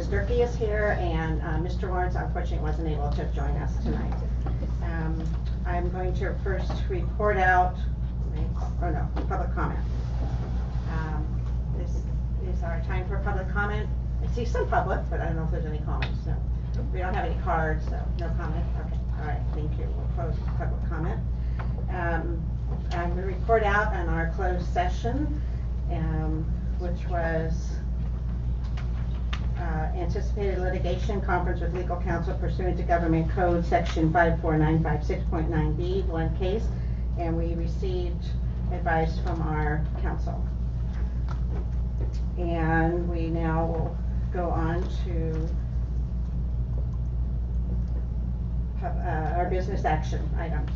Ms. Durkee is here, and Mr. Lawrence unfortunately wasn't able to join us tonight. I'm going to first report out, public comment. This is our time for public comment. I see some public, but I don't know if there's any comments. No, we don't have any cards, so no comment. Okay, all right, thank you. We'll close public comment. I'm going to report out on our closed session, which was anticipated litigation conference with legal counsel pursuant to Government Code Section 54956.9B, one case, and we received advice from our counsel. And we now will go on to our business action items,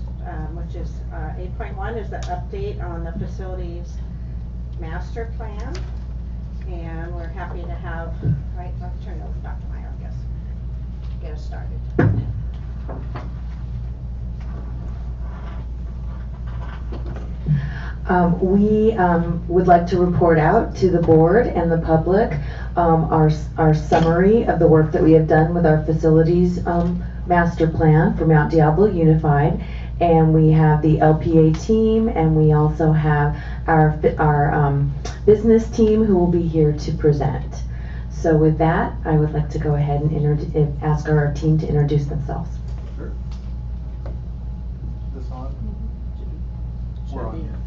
which is 8.1 is the update on the facilities master plan. And we're happy to have, right, I'll turn it over to Dr. Meyer, I guess, get us started. We would like to report out to the board and the public our summary of the work that we have done with our facilities master plan for Mount Diablo Unified. And we have the LPA team, and we also have our business team who will be here to present. So with that, I would like to go ahead and ask our team to introduce themselves. Sure. Is this on? We're on here.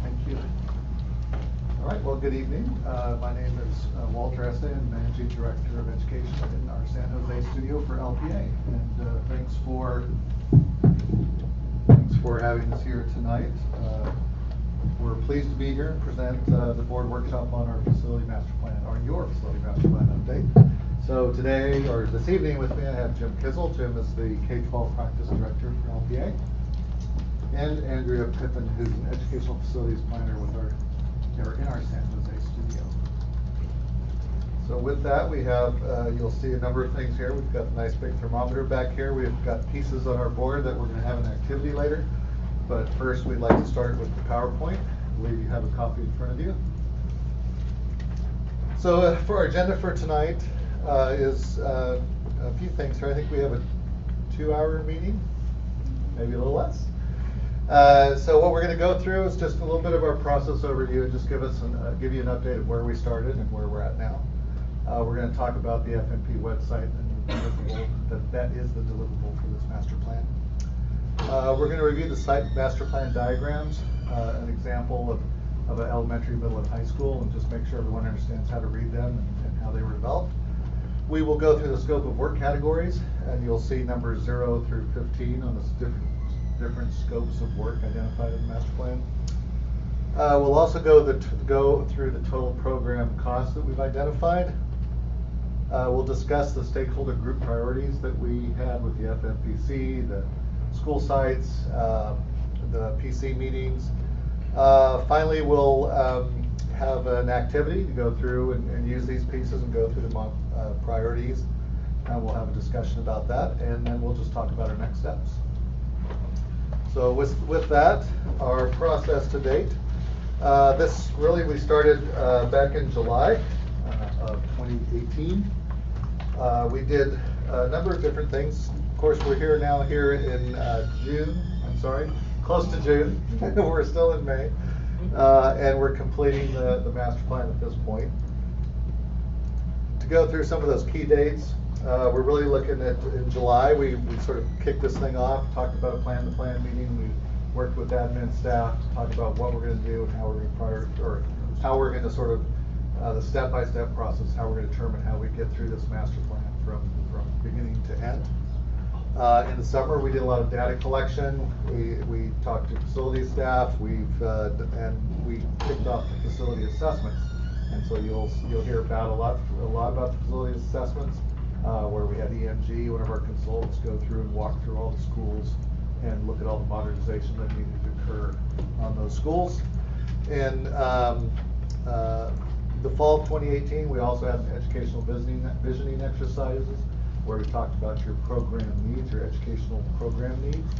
Thank you. All right, well, good evening. My name is Walter Essa, and Managing Director of Education in our San Jose studio for LPA. And thanks for having us here tonight. We're pleased to be here and present the board workshop on our facility master plan, or your facility master plan update. So today, or this evening with me, I have Jim Kizzle. Jim is the K-12 Practice Director for LPA. And Andrea Pippin, who's an Educational Facilities Planner with in our San Jose studio. So with that, we have, you'll see a number of things here. We've got a nice big thermometer back here. We've got pieces on our board that we're going to have an activity later. But first, we'd like to start with the PowerPoint. I believe you have a copy in front of you. So for our agenda for tonight is a few things here. I think we have a 2-hour meeting, maybe a little less. So what we're going to go through is just a little bit of our process overview and just give you an update of where we started and where we're at now. We're going to talk about the FMP website and the deliverable, that is the deliverable for this master plan. We're going to review the site master plan diagrams, an example of an elementary, middle, and high school, and just make sure everyone understands how to read them and how they were developed. We will go through the scope of work categories, and you'll see numbers 0 through 15 on the different scopes of work identified in the master plan. We'll also go through the total program costs that we've identified. We'll discuss the stakeholder group priorities that we had with the FMPC, the school sites, the PC meetings. Finally, we'll have an activity to go through and use these pieces and go through the priorities, and we'll have a discussion about that, and then we'll just talk about our next steps. So with that, our process to date, this really we started back in July of 2018. We did a number of different things. Of course, we're here in June, close to June. We're still in May, and we're completing the master plan at this point. To go through some of those key dates, we're really looking at in July. We sort of kicked this thing off, talked about a plan meeting. We worked with admin staff to talk about what we're going to do and how we're going to sort of the step-by-step process, how we're going to determine how we get through this master plan from beginning to end. In the summer, we did a lot of data collection. We talked to facility staff. And we kicked off the facility assessments. And so you'll hear about a lot about the facility assessments, where we had EMG, one of our consultants, go through and walk through all the schools and look at all the modernization that needed to occur on those schools. And the fall of 2018, we also had educational visioning exercises where we talked about your program needs, your educational program needs.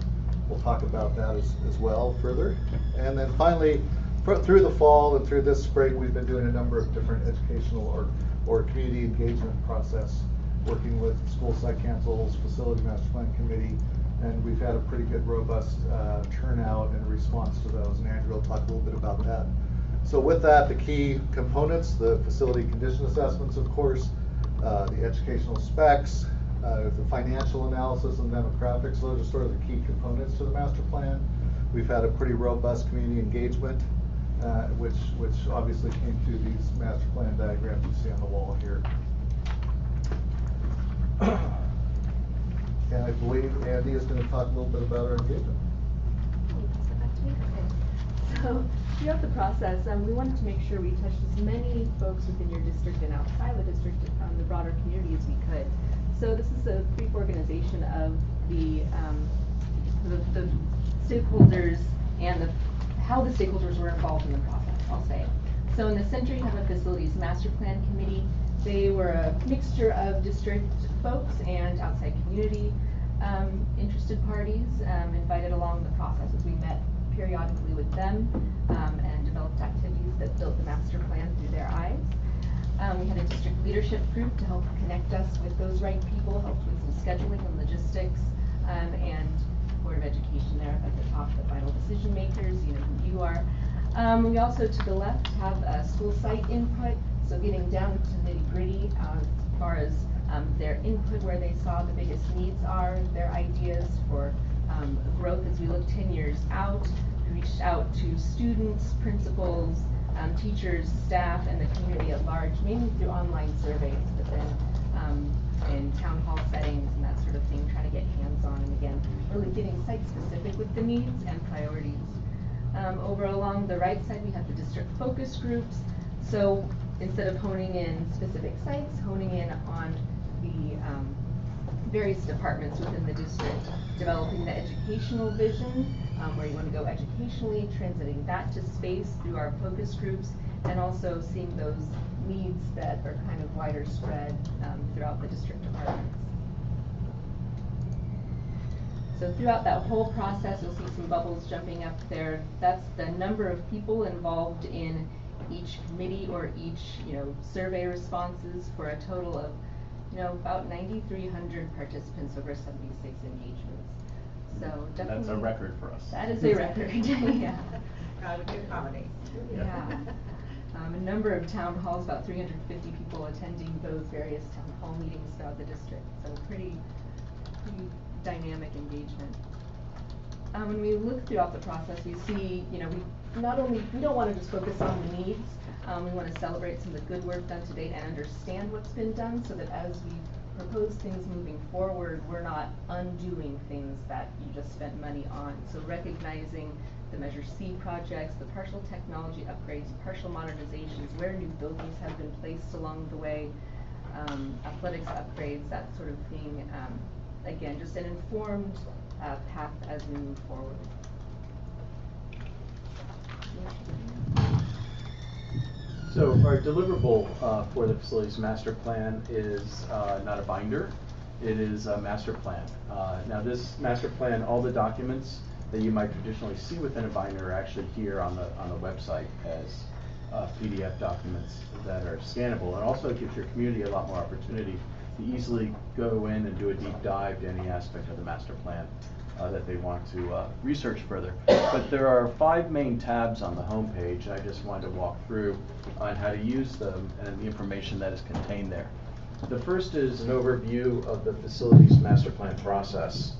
We'll talk about that as well further. And then finally, through the fall and through this spring, we've been doing a number of different educational or or community engagement process, working with school site councils, facility master plan committee, and we've had a pretty good robust turnout and response to those, and Andrew will talk a little bit about that. So with that, the key components, the facility condition assessments, of course, the educational specs, the financial analysis and demographics, those are sort of the key components to the master plan. We've had a pretty robust community engagement, which obviously came through these master plan diagrams you see on the wall here. And I believe Andy is going to talk a little bit about our engagement. So throughout the process, we wanted to make sure we touched as many folks within your district and outside the district, the broader community as we could. So this is a brief organization of the stakeholders and how the stakeholders were involved in the process, I'll say. So in the center you have a facilities master plan committee. They were a mixture of district folks and outside community interested parties invited along the process as we met periodically with them and developed activities that built the master plan through their eyes. We had a district leadership group to help connect us with those right people, helped with some scheduling and logistics, and Board of Education there at the top, the final decision makers, you know who you are. We also, to the left, have school site input, so getting down to nitty gritty as far as their input, where they saw the biggest needs are, their ideas for growth as we look 10 years out. We reached out to students, principals, teachers, staff, and the community at large, mainly through online surveys, but then in town hall settings and that sort of thing, trying to get hands-on and again, really getting site-specific with the needs and priorities. Over along the right side, we have the district focus groups. So instead of honing in specific sites, honing in on the various departments within the district, developing the educational vision, where you want to go educationally, translating that to space through our focus groups, and also seeing those needs that are kind of wider spread throughout the district departments. So throughout that whole process, you'll see some bubbles jumping up there. That's the number of people involved in each committee or each, survey responses, for a total of, about 9,300 participants over 76 engagements. So definitely. That's a record for us. That is a record, yeah. God would accommodate. Yeah. A number of town halls, about 350 people attending those various town hall meetings throughout the district. So pretty dynamic engagement. When we look throughout the process, we see, we don't want to just focus on the needs. We want to celebrate some of the good work done to date and understand what's been done, so that as we propose things moving forward, we're not undoing things that you just spent money on. So recognizing the Measure C projects, the partial technology upgrades, partial modernizations, where new buildings have been placed along the way, athletics upgrades, that sort of thing. Again, just an informed path as we move forward. So our deliverable for the facilities master plan is not a binder. It is a master plan. Now this master plan, all the documents that you might traditionally see within a binder are actually here on the website as PDF documents that are scannable, and also it gives your community a lot more opportunity to easily go in and do a deep dive to any aspect of the master plan that they want to research further. But there are 5 main tabs on the home page, and I just wanted to walk through on how to use them and the information that is contained there. The first is an overview of the facilities master plan process.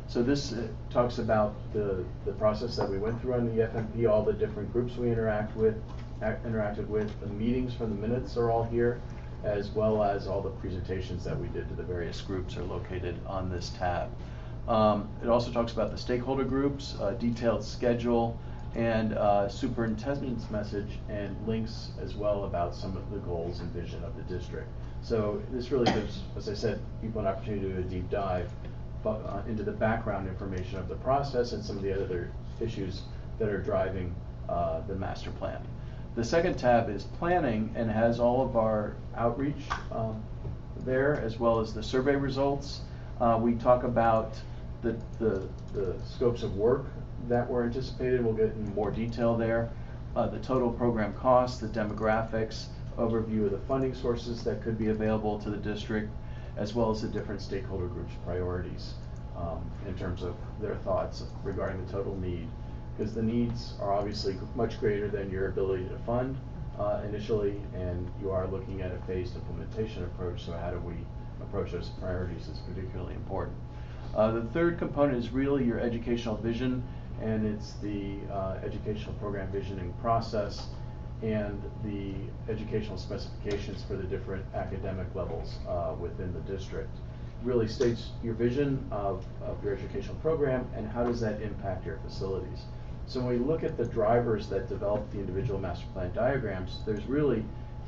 So this talks about the process that we went through on the FMP, all the different groups we interacted with. The meetings from the minutes are all here, as well as all the presentations that we did to the various groups are located on this tab. It also talks about the stakeholder groups, detailed schedule, and superintendent's message, and links as well about some of the goals and vision of the district. So this really gives, as I said, people an opportunity to do a deep dive into the background information of the process and some of the other issues that are driving the master plan. The second tab is planning, and has all of our outreach there, as well as the survey results. We talk about the scopes of work that were anticipated. We'll get in more detail there. The total program cost, the demographics, overview of the funding sources that could be available to the district, as well as the different stakeholder groups' priorities in terms of their thoughts regarding the total need. Because the needs are obviously much greater than your ability to fund initially, and you are looking at a phased implementation approach, so how do we approach those priorities is particularly important. The third component is really your educational vision, and it's the educational program visioning process and the educational specifications for the different academic levels within the district. Really states your vision of your educational program and how does that impact your facilities. So when we look at the drivers that develop the individual master plan diagrams, there's really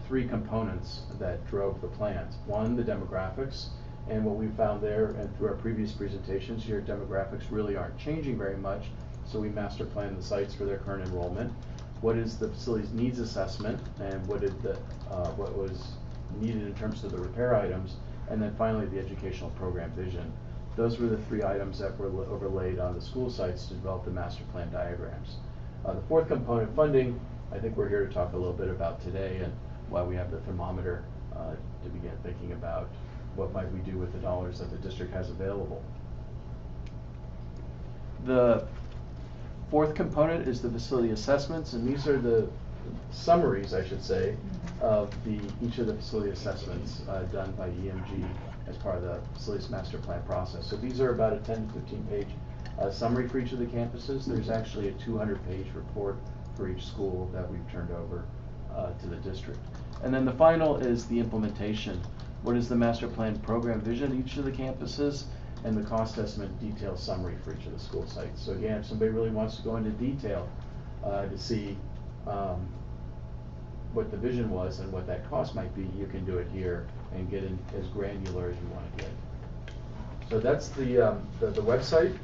three components that drove the plans. One, the demographics, and what we found there and through our previous presentations, your demographics really aren't changing very much, so we master plan the sites for their current enrollment. What is the facilities needs assessment, and what was needed in terms of the repair items, and then finally the educational program vision. Those were the three items that were overlaid on the school sites to develop the master plan diagrams. The fourth component, funding, I think we're here to talk a little bit about today and why we have the thermometer to begin thinking about what might we do with the dollars that the district has available. The fourth component is the facility assessments, and these are the summaries, I should say, of each of the facility assessments done by EMG as part of the facilities master plan process. So these are about a 10 to 15 page summary for each of the campuses. There's actually a 200-page report for each school that we've turned over to the district. And then the final is the implementation. What is the master plan program vision of each of the campuses, and the cost estimate detail summary for each of the school sites. So again, if somebody really wants to go into detail to see what the vision was and what that cost might be, you can do it here and get in as granular as you want to get. So that's the website,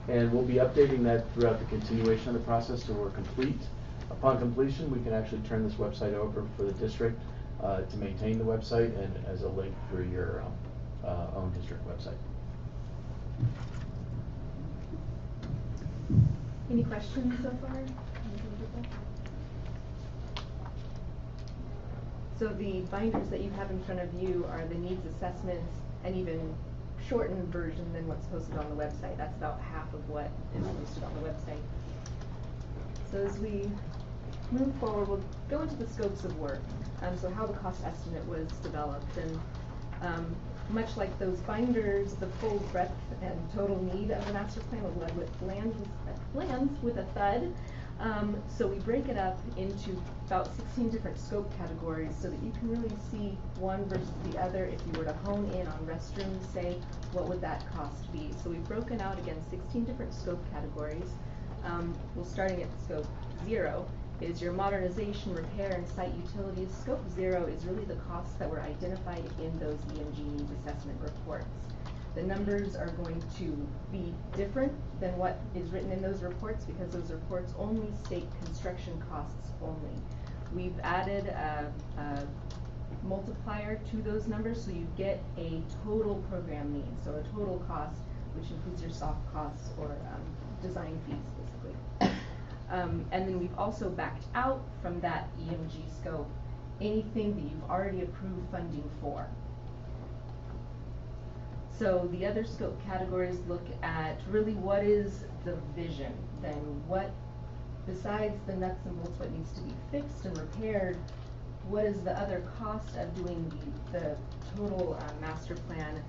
and we'll be updating that throughout the continuation of the process till we're complete. Upon completion, we can actually turn this website over for the district to maintain the website and as a link for your own district website. Any questions so far? So the binders that you have in front of you are the needs assessments, an even shortened version than what's posted on the website. That's about half of what is posted on the website. So as we move forward, we'll go into the scopes of work. So how the cost estimate was developed, and much like those binders, the full breadth and total need of the master plan lands with a thud. So we break it up into about 16 different scope categories so that you can really see one versus the other. If you were to hone in on restrooms, say, what would that cost be? So we've broken out, again, 16 different scope categories. Well, starting at scope 0 is your modernization, repair, and site utilities. Scope 0 is really the costs that were identified in those EMG needs assessment reports. The numbers are going to be different than what is written in those reports because those reports only state construction costs only. We've added a multiplier to those numbers so you get a total program need, so a total cost, which includes your soft costs or design fees, basically. And then we've also backed out from that EMG scope anything that you've already approved funding for. So the other scope categories look at really what is the vision, then what, besides the nuts and bolts, what needs to be fixed and repaired, what is the other cost of doing the total master plan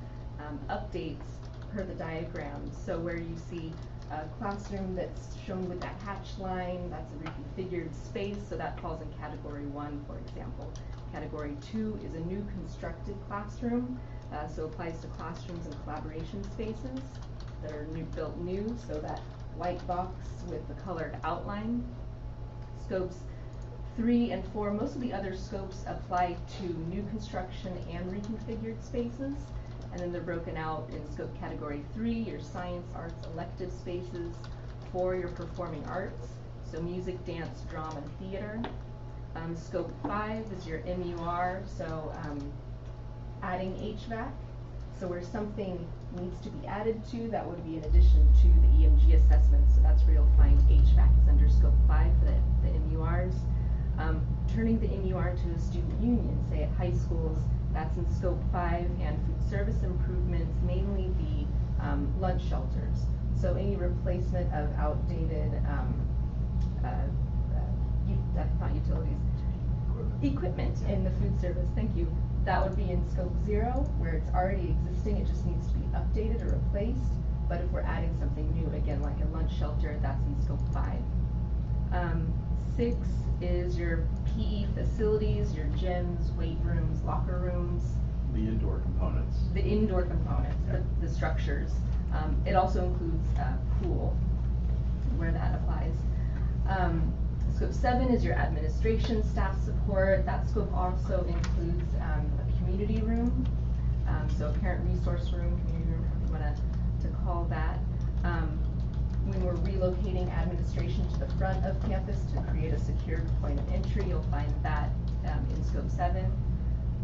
updates per the diagram. So where you see a classroom that's shown with that hatch line, that's a reconfigured space, so that falls in category 1, for example. Category 2 is a new constructed classroom, so applies to classrooms and collaboration spaces that are built new, so that white box with the colored outline. Scopes 3 and 4, most of the other scopes apply to new construction and reconfigured spaces. And then they're broken out in scope category 3, your science, arts, elective spaces. 4, your performing arts, so music, dance, drama, and theater. Scope 5 is your MUR, so adding HVAC. So where something needs to be added to, that would be in addition to the EMG assessment. So that's where you'll find HVAC is under scope 5 for the MURs. turning the MUR into a student union, say at high schools, that's in scope 5, and food service improvements, mainly the lunch shelters. So any replacement of outdated, not utilities, equipment in the food service, thank you. That would be in scope 0, where it's already existing, it just needs to be updated or replaced. But if we're adding something new, again, like a lunch shelter, that's in scope 5. 6 is your PE facilities, your gyms, weight rooms, locker rooms. The indoor components. The indoor components, Yeah. the structures. It also includes pool, where that applies. Scope 7 is your administration, staff support. That scope also includes a community room, so parent resource room, community room, however you want to call that. When we're relocating administration to the front of campus to create a secure point of entry, you'll find that in scope 7.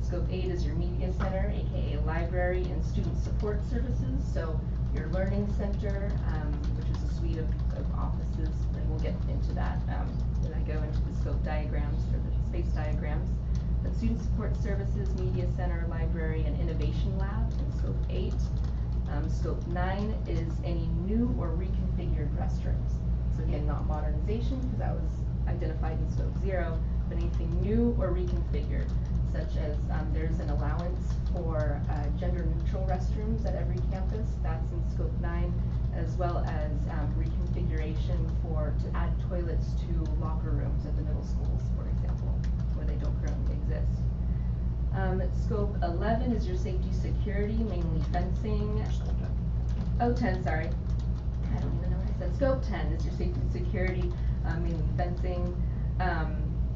Scope 8 is your media center, aka library, and student support services. So your learning center, which is a suite of offices, and we'll get into that when I go into the scope diagrams or the space diagrams. But student support services, media center, library, and innovation lab in scope 8. Scope 9 is any new or reconfigured restrooms. So again, not modernization, because that was identified in scope 0, but anything new or reconfigured, such as there's an allowance for gender-neutral restrooms at every campus. That's in scope 9, as well as reconfiguration to add toilets to locker rooms at the middle schools, for example, where they don't currently exist. Scope 11 is your safety security, mainly fencing. Oh, 10, sorry. I don't even know what I said. Scope 10 is your safety security, mainly fencing.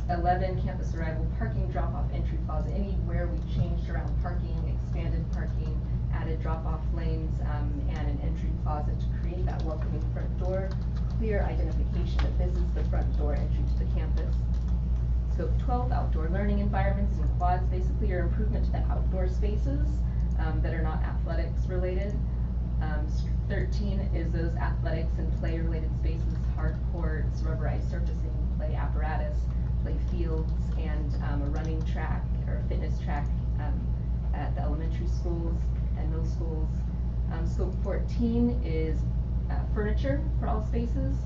11, campus arrival, parking, drop-off, entry plaza, anywhere we changed around parking, expanded parking, added drop-off lanes, and an entry plaza to create that welcoming front door, clear identification that this is the front door entry to the campus. Scope 12, outdoor learning environments and quads, basically your improvement to the outdoor spaces that are not athletics related. 13 is those athletics and play related spaces, hard courts, rubberized surfacing, play apparatus, play fields, and a running track or a fitness track at the elementary schools and middle schools. Scope 14 is furniture for all spaces.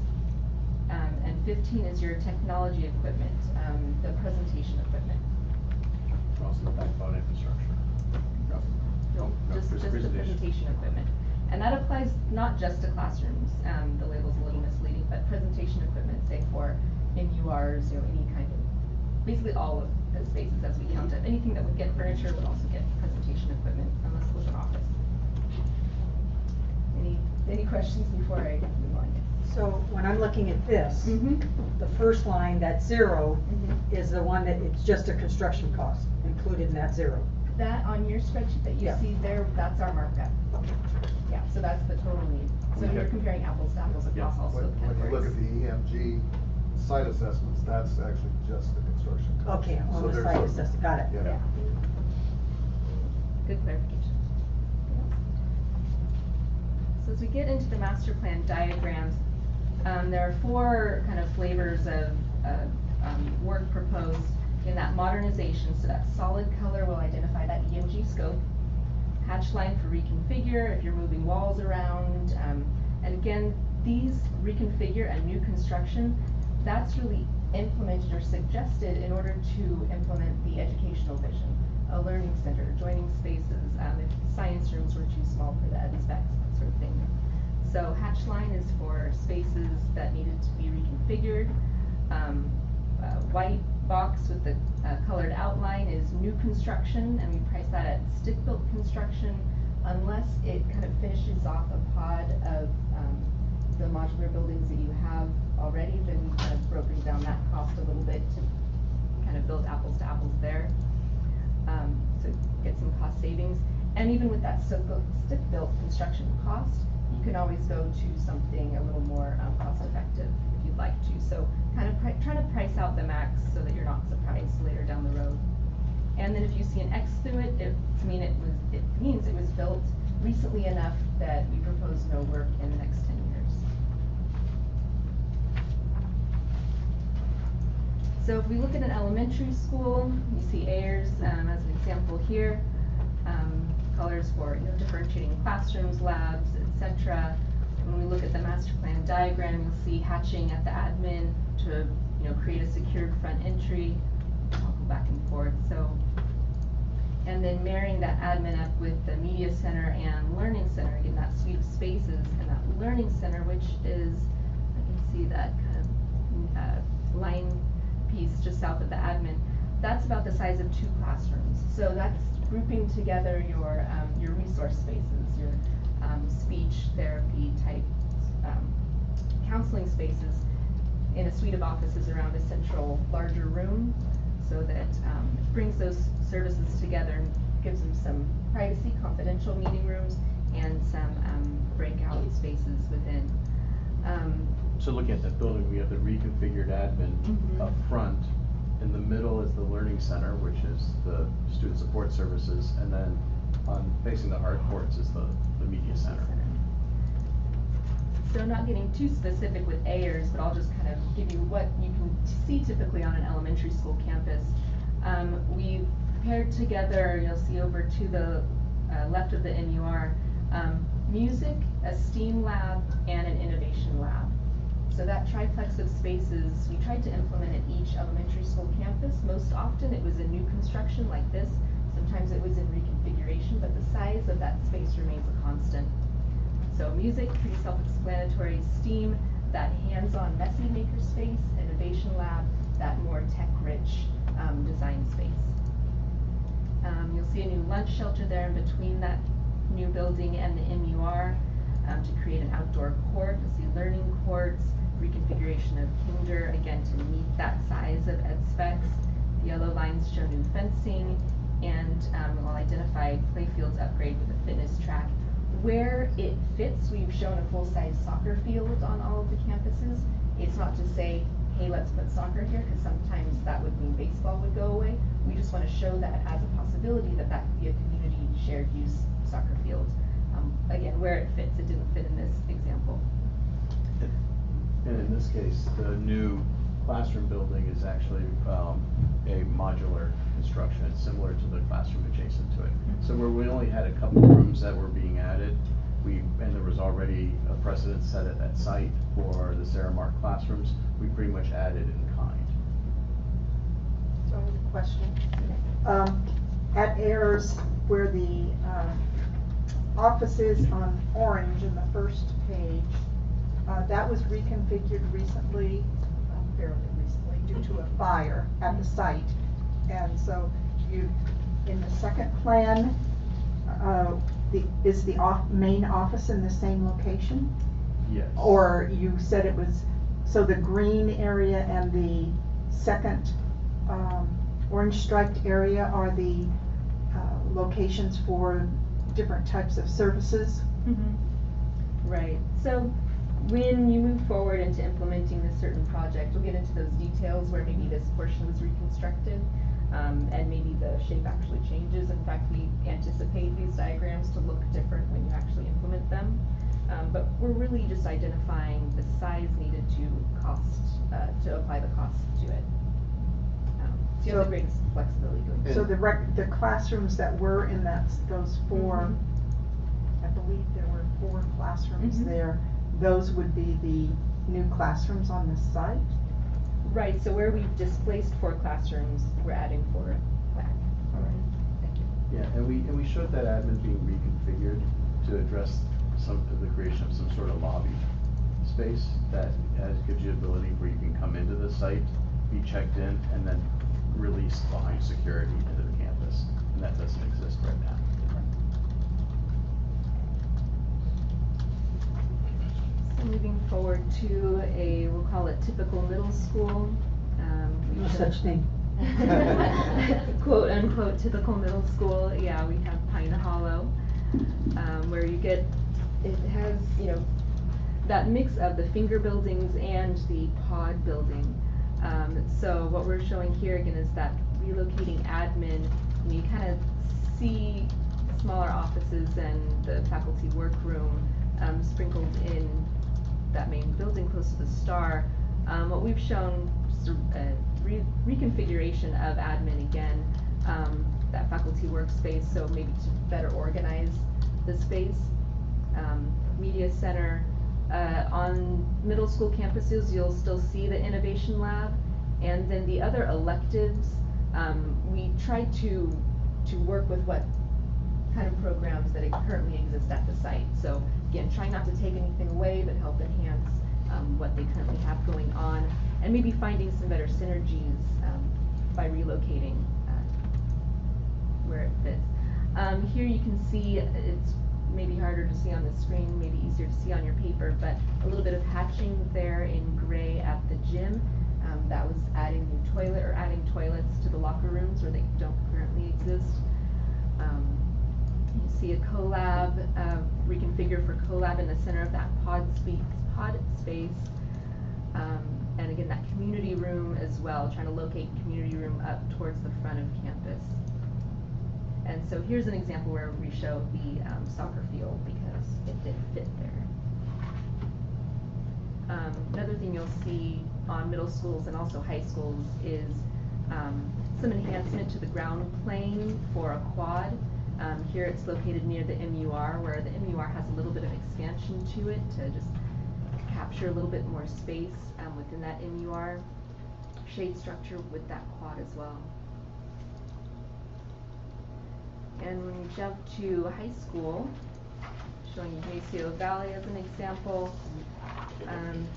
And 15 is your technology equipment, the presentation equipment. Also the backbone infrastructure. No, Just the presentation equipment. And that applies not just to classrooms, the label's a little misleading, but presentation equipment, say for MURs, any kind of, basically all of the spaces as we count up. Anything that would get furniture would also get presentation equipment, unless it was an office. Any questions before I move on? So when I'm looking at this, the first line, that 0, is the one that it's just a construction cost included in that 0. That on your spreadsheet that you Yeah. see there, that's our markup. Yeah, so that's the total need. So Okay. you're comparing apples to apples across all When scope you look at categories. the EMG site assessments, that's actually just the construction cost. Okay, So on the there's site a- assessment, got it. Yeah. Good clarification. So as we get into the master plan diagrams, there are 4 kind of flavors of work proposed in that modernization. So that solid color will identify that EMG scope. Hatch line for reconfigure if you're moving walls around. And again, these reconfigure and new construction, that's really implemented or suggested in order to implement the educational vision. A learning center, joining spaces, if science rooms were too small for the ed specs, that sort of thing. So hatch line is for spaces that needed to be reconfigured. White box with the colored outline is new construction, and we price that at stick-built construction unless it kind of finishes off a pod of the modular buildings that you have already. Then we kind of broken down that cost a little bit to kind of build apples to apples there. So get some cost savings. And even with that stick-built construction cost, you can always go to something a little more cost-effective if you'd like to. So kind of trying to price out the max so that you're not surprised later down the road. And then if you see an X through it, it means it was built recently enough that we propose no work in the next 10 years. So if we look at an elementary school, you see Ayers as an example here. Colors for differentiating classrooms, labs, etc. When we look at the master plan diagram, you'll see hatching at the admin to create a secured front entry. I'll go back and forth. So, and then marrying that admin up with the media center and learning center, again that suite of spaces, and that learning center, which is, I can see that kind of line piece just south of the admin. That's about the size of 2 classrooms. So that's grouping together your resource spaces, your speech therapy type counseling spaces in a suite of offices around a central larger room, so that it brings those services together and gives them some privacy, confidential meeting rooms, and some breakout spaces within. So looking at that building, we have the reconfigured admin up front. In the middle is the learning center, which is the student support services, and then facing the hard courts is the media center. So not getting too specific with Ayers, but I'll just kind of give you what you can see typically on an elementary school campus. We've paired together, you'll see over to the left of the MUR, music, a STEAM lab, and an innovation lab. So that triplex of spaces, we tried to implement at each elementary school campus. Most often it was in new construction like this. Sometimes it was in reconfiguration, but the size of that space remains a constant. So music, pretty self-explanatory. STEAM, that hands-on messy maker space. Innovation lab, that more tech-rich design space. You'll see a new lunch shelter there in between that new building and the MUR to create an outdoor court. You'll see learning courts, reconfiguration of kinder, again to meet that size of ed specs. The yellow lines show new fencing, and we'll identify playfields upgrade with a fitness track. Where it fits, we've shown a full-size soccer field on all of the campuses. It's not to say, hey, let's put soccer here, because sometimes that would mean baseball would go away. We just want to show that as a possibility that that could be a community shared use soccer field. Again, where it fits, it didn't fit in this example. And in this case, the new classroom building is actually a modular construction. It's similar to the classroom adjacent to it. So where we only had a couple of rooms that were being added, and there was already a precedent set at that site for the Sarah Mark classrooms, we pretty much added in kind. So I have a question. At Ayers, where the office is on orange in the first page, that was reconfigured recently, fairly recently, due to a fire at the site. And so in the second plan, is the main office in the same location? Yes. Or you said it was, so the green area and the second orange striped area are the locations for different types of services? Right. So when you move forward into implementing this certain project, we'll get into those details where maybe this portion was reconstructed, and maybe the shape actually changes. In fact, we anticipate these diagrams to look different when you actually implement them. But we're really just identifying the size needed to apply the cost to it. So you have the greatest flexibility going forward. So the classrooms that were in those 4, I believe there were 4 classrooms there, those would be the new classrooms on the site? Right, so where we've displaced 4 classrooms, we're adding 4 back. All right, thank you. Yeah, and we showed that admin being reconfigured to address the creation of some sort of lobby space that gives you the ability where you can come into the site, be checked in, and then released behind security into the campus, and that doesn't exist right now. So moving forward to we'll call it typical middle school. No such thing. Quote unquote typical middle school. Yeah, we have Pine Hollow, where it has, that mix of the finger buildings and the pod building. So what we're showing here again is that relocating admin, and you kind of see smaller offices and the faculty workroom sprinkled in that main building close to the star. What we've shown, just reconfiguration of admin again, that faculty workspace, so maybe to better organize the space. Media center. On middle school campuses, you'll still see the innovation lab, and then the other electives, we try to work with what kind of programs that currently exist at the site. So again, trying not to take anything away, but help enhance what they currently have going on, and maybe finding some better synergies by relocating where it fits. Here you can see, it's maybe harder to see on the screen, maybe easier to see on your paper, but a little bit of hatching there in gray at the gym. That was adding new toilet, or adding toilets to the locker rooms where they don't currently exist. You see a collab, reconfigure for collab in the center of that pod space. And again, that community room as well, trying to locate community room up towards the front of campus. And so here's an example where we show the soccer field because it did fit there. Another thing you'll see on middle schools and also high schools is some enhancement to the ground plane for a quad. Here it's located near the MUR, where the MUR has a little bit of expansion to it to just capture a little bit more space within that MUR. Shade structure with that quad as well. And when we jump to high school, showing you Maceo Valley as an example.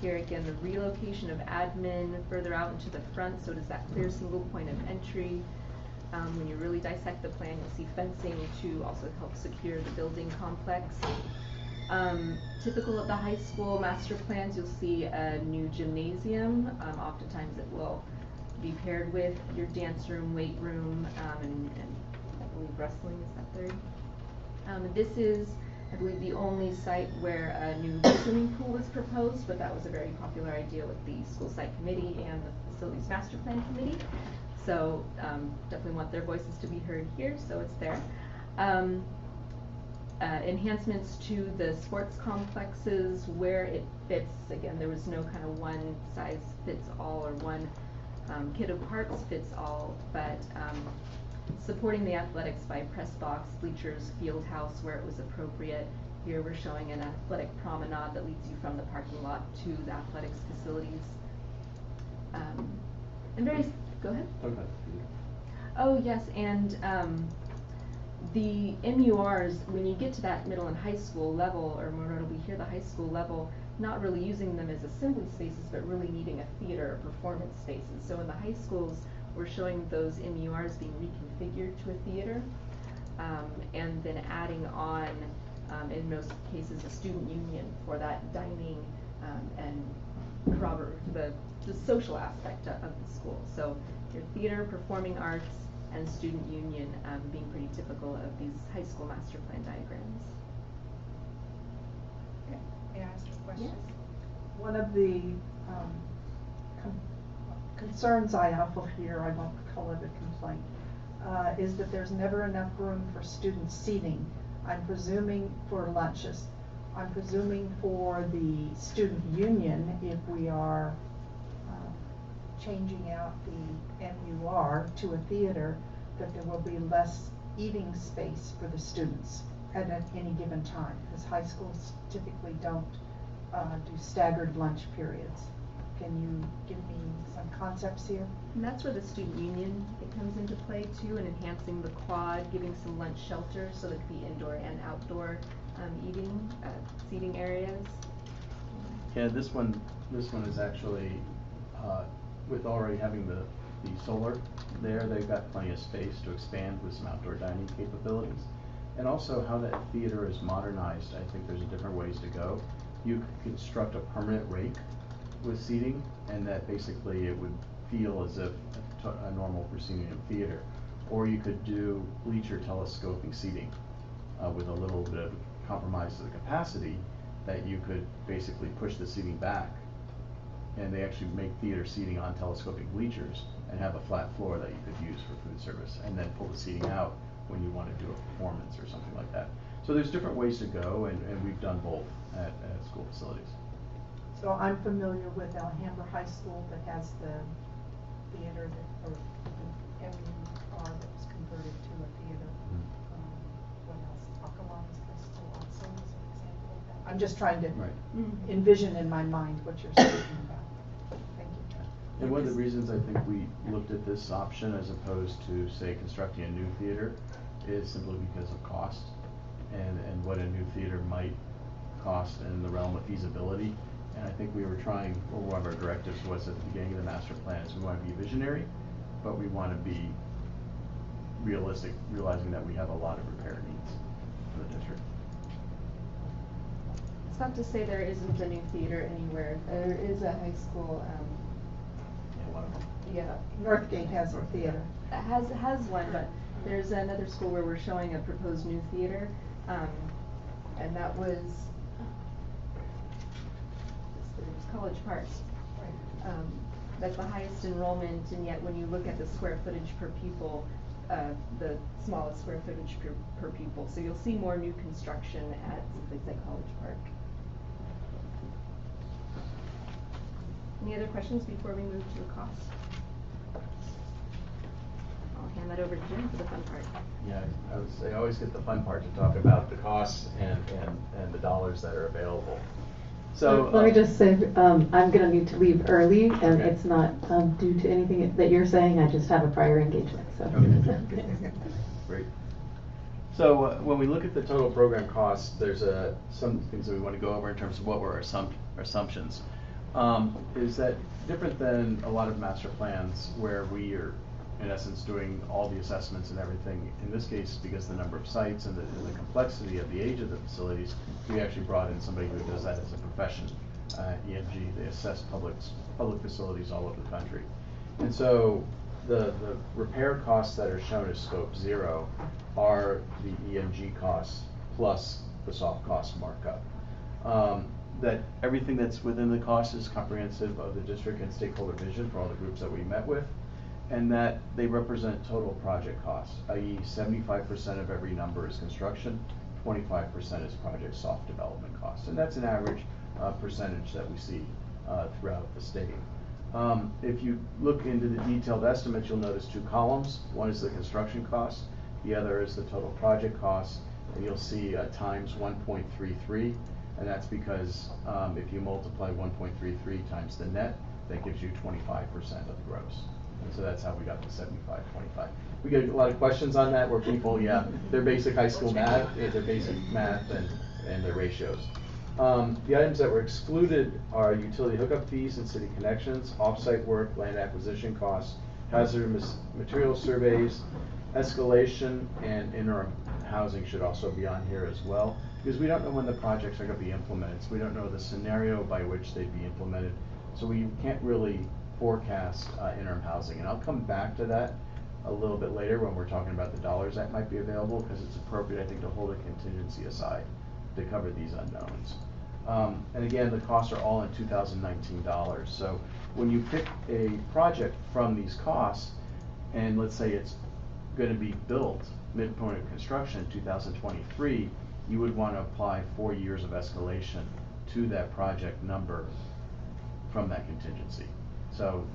Here again, the relocation of admin further out into the front, so it is that clear single point of entry. When you really dissect the plan, you'll see fencing to also help secure the building complex. Typical of the high school master plans, you'll see a new gymnasium. Oftentimes it will be paired with your dance room, weight room, and I believe wrestling is that third. This is, I believe, the only site where a new swimming pool was proposed, but that was a very popular idea with the school site committee and the facilities master plan committee. So definitely want their voices to be heard here, so it's there. Enhancements to the sports complexes where it fits. Again, there was no kind of one size fits all or one kit of parts fits all, but supporting the athletics by press box, bleachers, field house where it was appropriate. Here we're showing an athletic promenade that leads you from the parking lot to the athletics facilities. And very, go ahead. Okay. Oh yes, and the MURs, when you get to that middle and high school level, or more notably here the high school level, not really using them as assembly spaces, but really needing a theater or performance spaces. So in the high schools, we're showing those MURs being reconfigured to a theater, and then adding on, in most cases, a student union for that dining and corroborate the social aspect of the school. So your theater, performing arts, and student union being pretty typical of these high school master plan diagrams. Okay. May I ask a question? Yes. One of the concerns I often hear, I won't call it a complaint, is that there's never enough room for student seating. I'm presuming for lunches. I'm presuming for the student union, if we are changing out the MUR to a theater, that there will be less eating space for the students at any given time, because high schools typically don't do staggered lunch periods. Can you give me some concepts here? And that's where the student union, it comes into play too, and enhancing the quad, giving some lunch shelter so there could be indoor and outdoor seating areas. Yeah, this one is actually, with already having the solar there, they've got plenty of space to expand with some outdoor dining capabilities. And also how that theater is modernized, I think there's different ways to go. You could construct a permanent rake with seating, and that basically it would feel as if a normal proscenium theater. Or you could do bleacher telescoping seating with a little bit of compromise to the capacity, that you could basically push the seating back, and they actually make theater seating on telescoping bleachers and have a flat floor that you could use for food service, and then pull the seating out when you want to do a performance or something like that. So there's different ways to go, and we've done both at school facilities. So I'm familiar with Alhambra High School that has the theater that, or an MUR that was converted to a theater. What else? Aqualung's Festival also is an example of that. I'm just trying to Right. envision in my mind what you're speaking about. Thank you, Chuck. And one of the reasons I think we looked at this option as opposed to, say, constructing a new theater is simply because of cost and what a new theater might cost in the realm of feasibility. And I think we were trying, or one of our directives was at the beginning of the master plan is we want to be visionary, but we want to be realistic, realizing that we have a lot of repair needs for the district. It's not to say there isn't a new theater anywhere. There is a high school, Yeah, one of them. yeah, Northgate has a theater. has one, but there's another school where we're showing a proposed new theater, and that was, it was College Park. That's the highest enrollment, and yet when you look at the square footage per pupil, the smallest square footage per pupil. So you'll see more new construction at someplace like College Park. Any other questions before we move to the cost? I'll hand that over to Jim for the fun part. Yeah, I always get the fun part to talk about the costs and the dollars that are available. So Let me just say, I'm gonna need to leave early, and Okay. it's not due to anything that you're saying, I just have a prior engagement, so. Okay. Great. So when we look at the total program costs, there's some things that we want to go over in terms of what were our assumptions. Is that different than a lot of master plans where we are, in essence, doing all the assessments and everything? In this case, because the number of sites and the complexity of the age of the facilities, we actually brought in somebody who does that as a profession. EMG, they assess public facilities all over the country. And so the repair costs that are shown as scope 0 are the EMG costs plus the soft cost markup. That everything that's within the cost is comprehensive of the district and stakeholder vision for all the groups that we met with, and that they represent total project costs, i.e. 75% of every number is construction, 25% is project soft development costs. And that's an average percentage that we see throughout the state. If you look into the detailed estimates, you'll notice 2 columns. One is the construction cost, the other is the total project cost, and you'll see times 1.33, and that's because if you multiply 1.33 times the net, that gives you 25% of the gross. And so that's how we got the 75-25. We get a lot of questions on that where people, their basic high school math, their basic math and their ratios. The items that were excluded are utility hookup fees and city connections, off-site work, land acquisition costs, hazardous material surveys, escalation, and interim housing should also be on here as well, because we don't know when the projects are going to be implemented. So we don't know the scenario by which they'd be implemented. So we can't really forecast interim housing. And I'll come back to that a little bit later when we're talking about the dollars that might be available, because it's appropriate, I think, to hold a contingency aside to cover these unknowns. And again, the costs are all in 2019 dollars. So when you pick a project from these costs, and let's say it's going to be built midpoint of construction 2023, you would want to apply 4 years of escalation to that project number from that contingency. So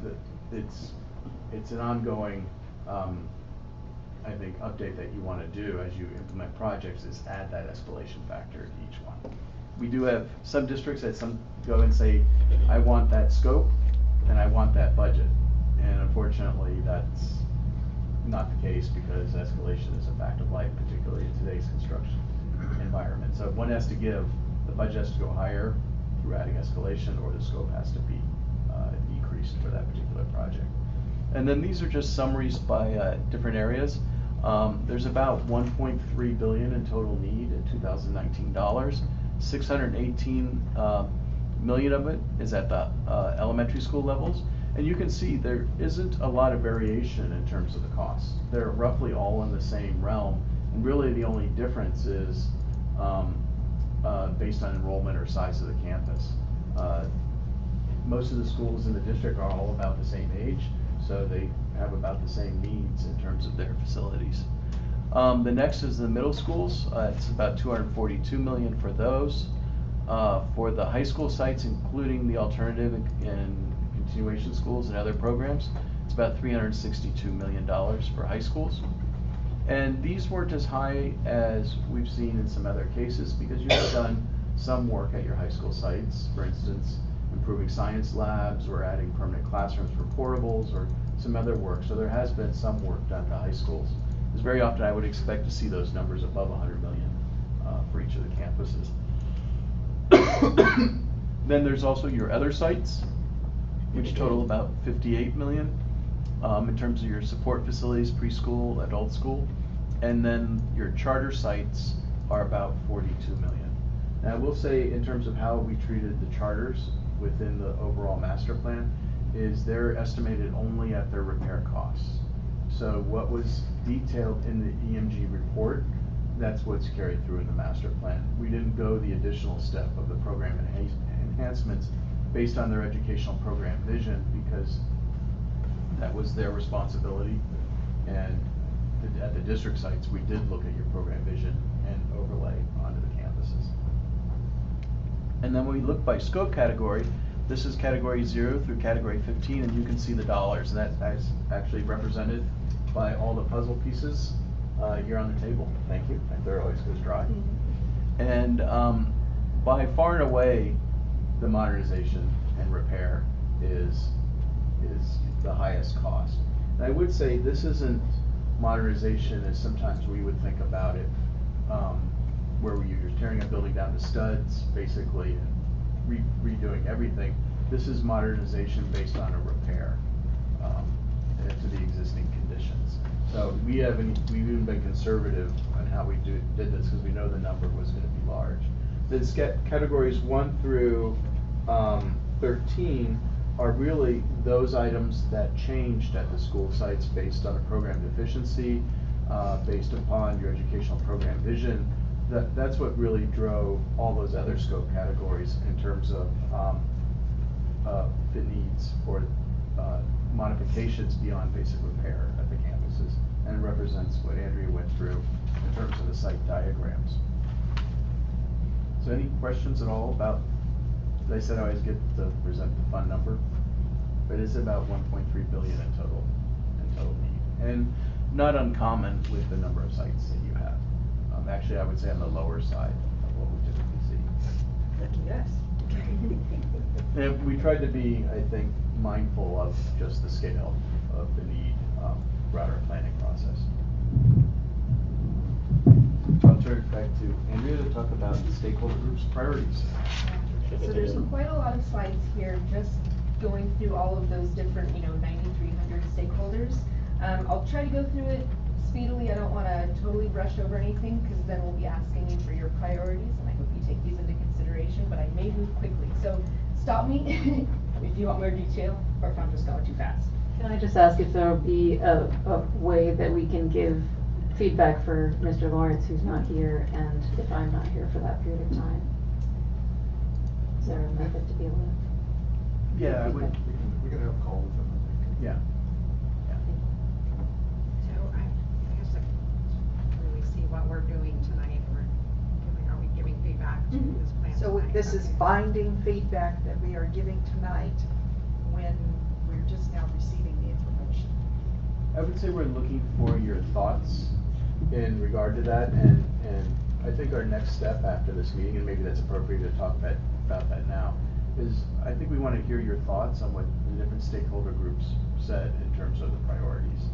it's an ongoing, I think, update that you want to do as you implement projects, is add that escalation factor to each one. We do have some districts that go and say, I want that scope and I want that budget. And unfortunately, that's not the case, because escalation is a fact of life, particularly in today's construction environment. So if one has to give, the budget has to go higher through adding escalation, or the scope has to be decreased for that particular project. And then these are just summaries by different areas. There's about $1.3 billion in total need in 2019 dollars. 618 million of it is at the elementary school levels. And you can see there isn't a lot of variation in terms of the costs. They're roughly all in the same realm. And really the only difference is based on enrollment or size of the campus. Most of the schools in the district are all about the same age, so they have about the same needs in terms of their facilities. The next is the middle schools. It's about 242 million for those. For the high school sites, including the alternative and continuation schools and other programs, it's about $362 million for high schools. And these weren't as high as we've seen in some other cases because you have done some work at your high school sites. For instance, improving science labs or adding permanent classrooms for portables or some other work. So there has been some work done to high schools. Because very often I would expect to see those numbers above 100 million for each of the campuses. Then there's also your other sites, which total about 58 million in terms of your support facilities, preschool, adult school. And then your charter sites are about 42 million. Now I will say in terms of how we treated the charters within the overall master plan is they're estimated only at their repair costs. So what was detailed in the EMG report, that's what's carried through in the master plan. We didn't go the additional step of the program enhancements based on their educational program vision because that was their responsibility. And at the district sites, we did look at your program vision and overlay onto the campuses. And then when we look by scope category, this is category 0 through category 15, and you can see the dollars. And that's actually represented by all the puzzle pieces here on the table. Thank you. My throat always goes dry. And by far and away, the modernization and repair is the highest cost. And I would say this isn't modernization as sometimes we would think about it, where you're tearing a building down to studs, basically, and redoing everything. This is modernization based on a repair to the existing conditions. So we've even been conservative on how we did this because we know the number was going to be large. The categories 1 through 13 are really those items that changed at the school sites based on a program deficiency, based upon your educational program vision. That's what really drove all those other scope categories in terms of the needs for modifications beyond basic repair at the campuses, and it represents what Andrea went through in terms of the site diagrams. So any questions at all about, as I said, I always get to present the fund number, but it's about 1.3 billion in total need, and not uncommon with the number of sites that you have. Actually, I would say on the lower side of what we typically see. Lucky us. And we tried to be, I think, mindful of just the scale of the need throughout our planning process. I'll turn it back to Andrea to talk about the stakeholder groups' priorities. So there's quite a lot of slides here, just going through all of those different, 9,300 stakeholders. I'll try to go through it speedily. I don't want to totally brush over anything because then we'll be asking you for your priorities, and I hope you take these into consideration, but I may move quickly. So stop me if you want more detail or if I'm just going too fast. Can I just ask if there will be a way that we can give feedback for Mr. Lawrence, who's not here, and if I'm not here for that period of time? Is there a method to be able to? Yeah, I would. We can have a call with them, I think. Yeah. So I guess I can really see what we're doing tonight. Are we giving feedback to this plan? So tonight? this is Okay. binding feedback that we are giving tonight when we're just now receiving the information. I would say we're looking for your thoughts in regard to that, and I think our next step after this meeting, and maybe that's appropriate to talk about that now, is I think we want to hear your thoughts on what the different stakeholder groups said in terms of the priorities.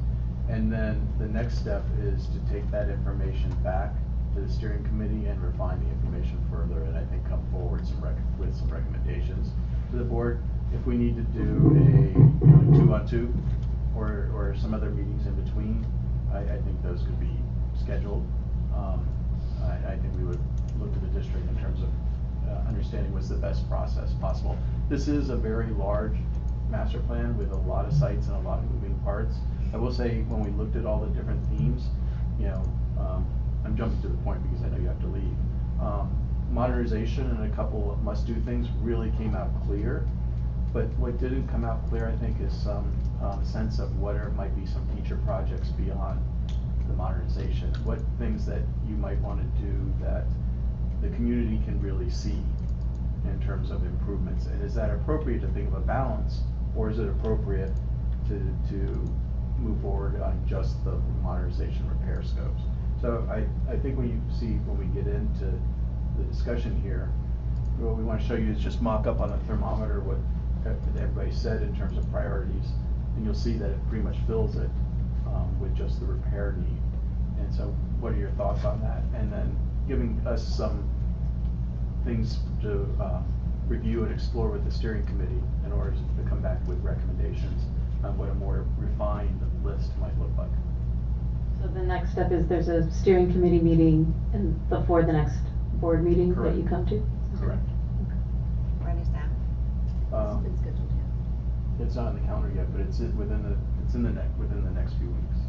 And then the next step is to take that information back to the steering committee and refine the information further, and I think come forward with some recommendations to the board. If we need to do a 2-on-2 or some other meetings in between, I think those could be scheduled. I think we would look to the district in terms of understanding what's the best process possible. This is a very large master plan with a lot of sites and a lot of moving parts. I will say when we looked at all the different themes, I'm jumping to the point because I know you have to leave. Modernization and a couple of must-do things really came out clear, but what didn't come out clear, I think, is some sense of what might be some future projects beyond the modernization. What things that you might want to do that the community can really see in terms of improvements, and is that appropriate to think of a balance, or is it appropriate to move forward on just the modernization repair scopes. So I think when we get into the discussion here, what we want to show you is just mock up on the thermometer what everybody said in terms of priorities, and you'll see that it pretty much fills it with just the repair need. And so what are your thoughts on that? And then giving us some things to review and explore with the steering committee in order to come back with recommendations on what a more refined list might look like. So the next step is there's a steering committee meeting before the next board meeting that Correct. you come to? Correct. When is that? Um, It's been scheduled yet. It's not on the calendar yet, but it's within the next few weeks.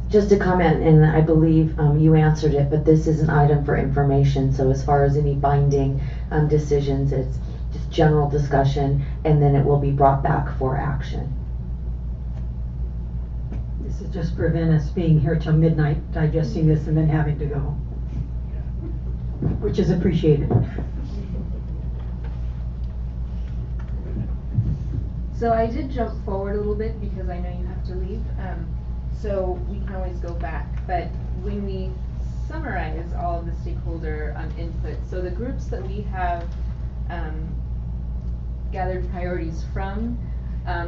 Just a comment, and I believe you answered it, but this is an item for information, so as far as any binding decisions, it's just general discussion, and then it will be brought back for action. This is just prevent us being here till midnight digesting this and then having to go home, which is appreciated. So I did jump forward a little bit because I know you have to leave. So we can always go back, but when we summarize all of the stakeholder input, so the groups that we have gathered priorities from,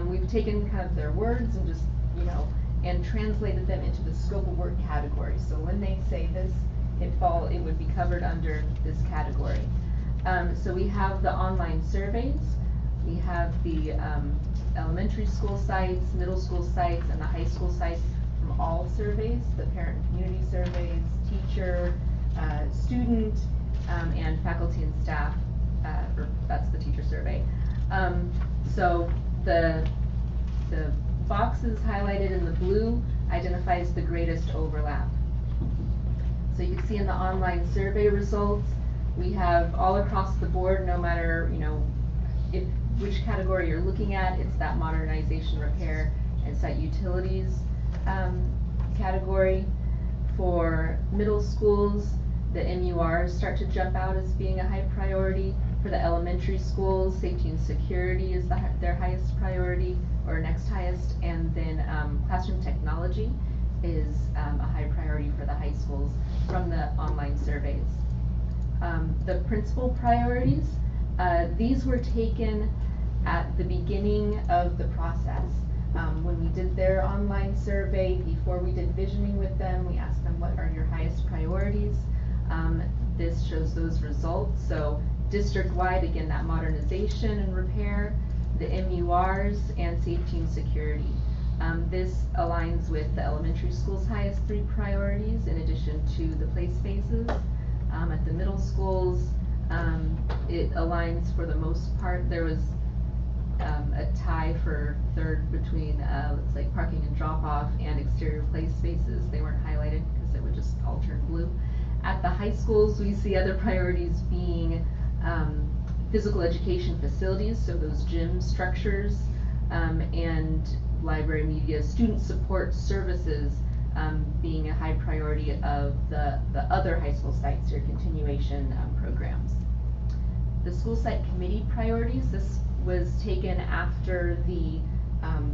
we've taken kind of their words and just, and translated them into the scope of work category. So when they say this, it would be covered under this category. So we have the online surveys, we have the elementary school sites, middle school sites, and the high school sites from all surveys, the parent community surveys, teacher, student, and faculty and staff, that's the teacher survey. So the boxes highlighted in the blue identifies the greatest overlap. So you can see in the online survey results, we have all across the board, no matter, which category you're looking at, it's that modernization, repair, and site utilities category. For middle schools, the MURs start to jump out as being a high priority. For the elementary schools, safety and security is their highest priority, or next highest, and then classroom technology is a high priority for the high schools from the online surveys. The principal priorities, these were taken at the beginning of the process. When we did their online survey, before we did visioning with them, we asked them, what are your highest priorities? This shows those results. So district-wide, again, that modernization and repair, the MURs, and safety and security. This aligns with the elementary school's highest 3 priorities, in addition to the play spaces. At the middle schools, it aligns for the most part. There was a tie for 3rd between, looks like parking and drop-off and exterior play spaces. They weren't highlighted because it would just all turn blue. At the high schools, we see other priorities being physical education facilities, so those gym structures, and library, media, student support services being a high priority of the other high school sites or continuation programs. The school site committee priorities, this was taken after the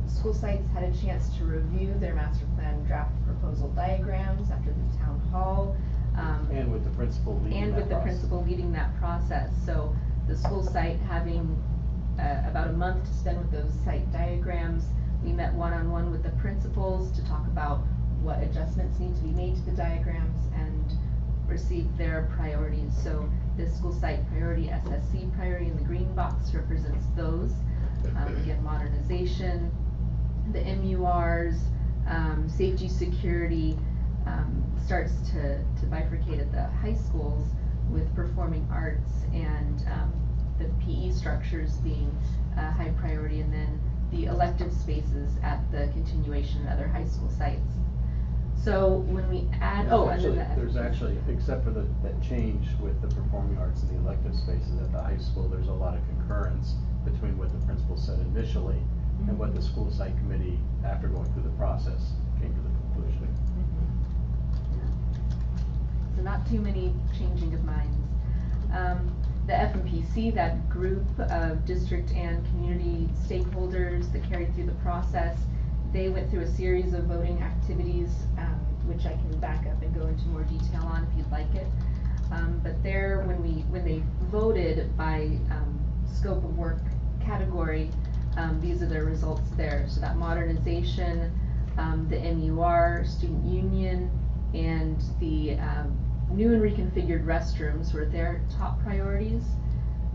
school sites had a chance to review their master plan draft proposal diagrams after the town hall. And with the principal leading that process. So the school site having about a month to spend with those site diagrams, we met one-on-one with the principals to talk about what adjustments need to be made to the diagrams and receive their priorities. So this school site priority, SSC priority in the green box represents those. Again, modernization, the MURs, safety, security, starts to bifurcate at the high schools with performing arts and the PE structures being a high priority, and then the elective spaces at the continuation and other high school sites. So when we add, there's actually, except for that change with the performing arts and the elective spaces at the high school, there's a lot of concurrence between what the principal said initially and what the school site committee, after going through the process, came to the conclusion. So not too many changing of minds. The FMPC, that group of district and community stakeholders that carried through the process, they went through a series of voting activities, which I can back up and go into more detail on if you'd like it. But there, when they voted by scope of work category, these are the results there. So that modernization, the MUR, student union, and the new and reconfigured restrooms were their top priorities.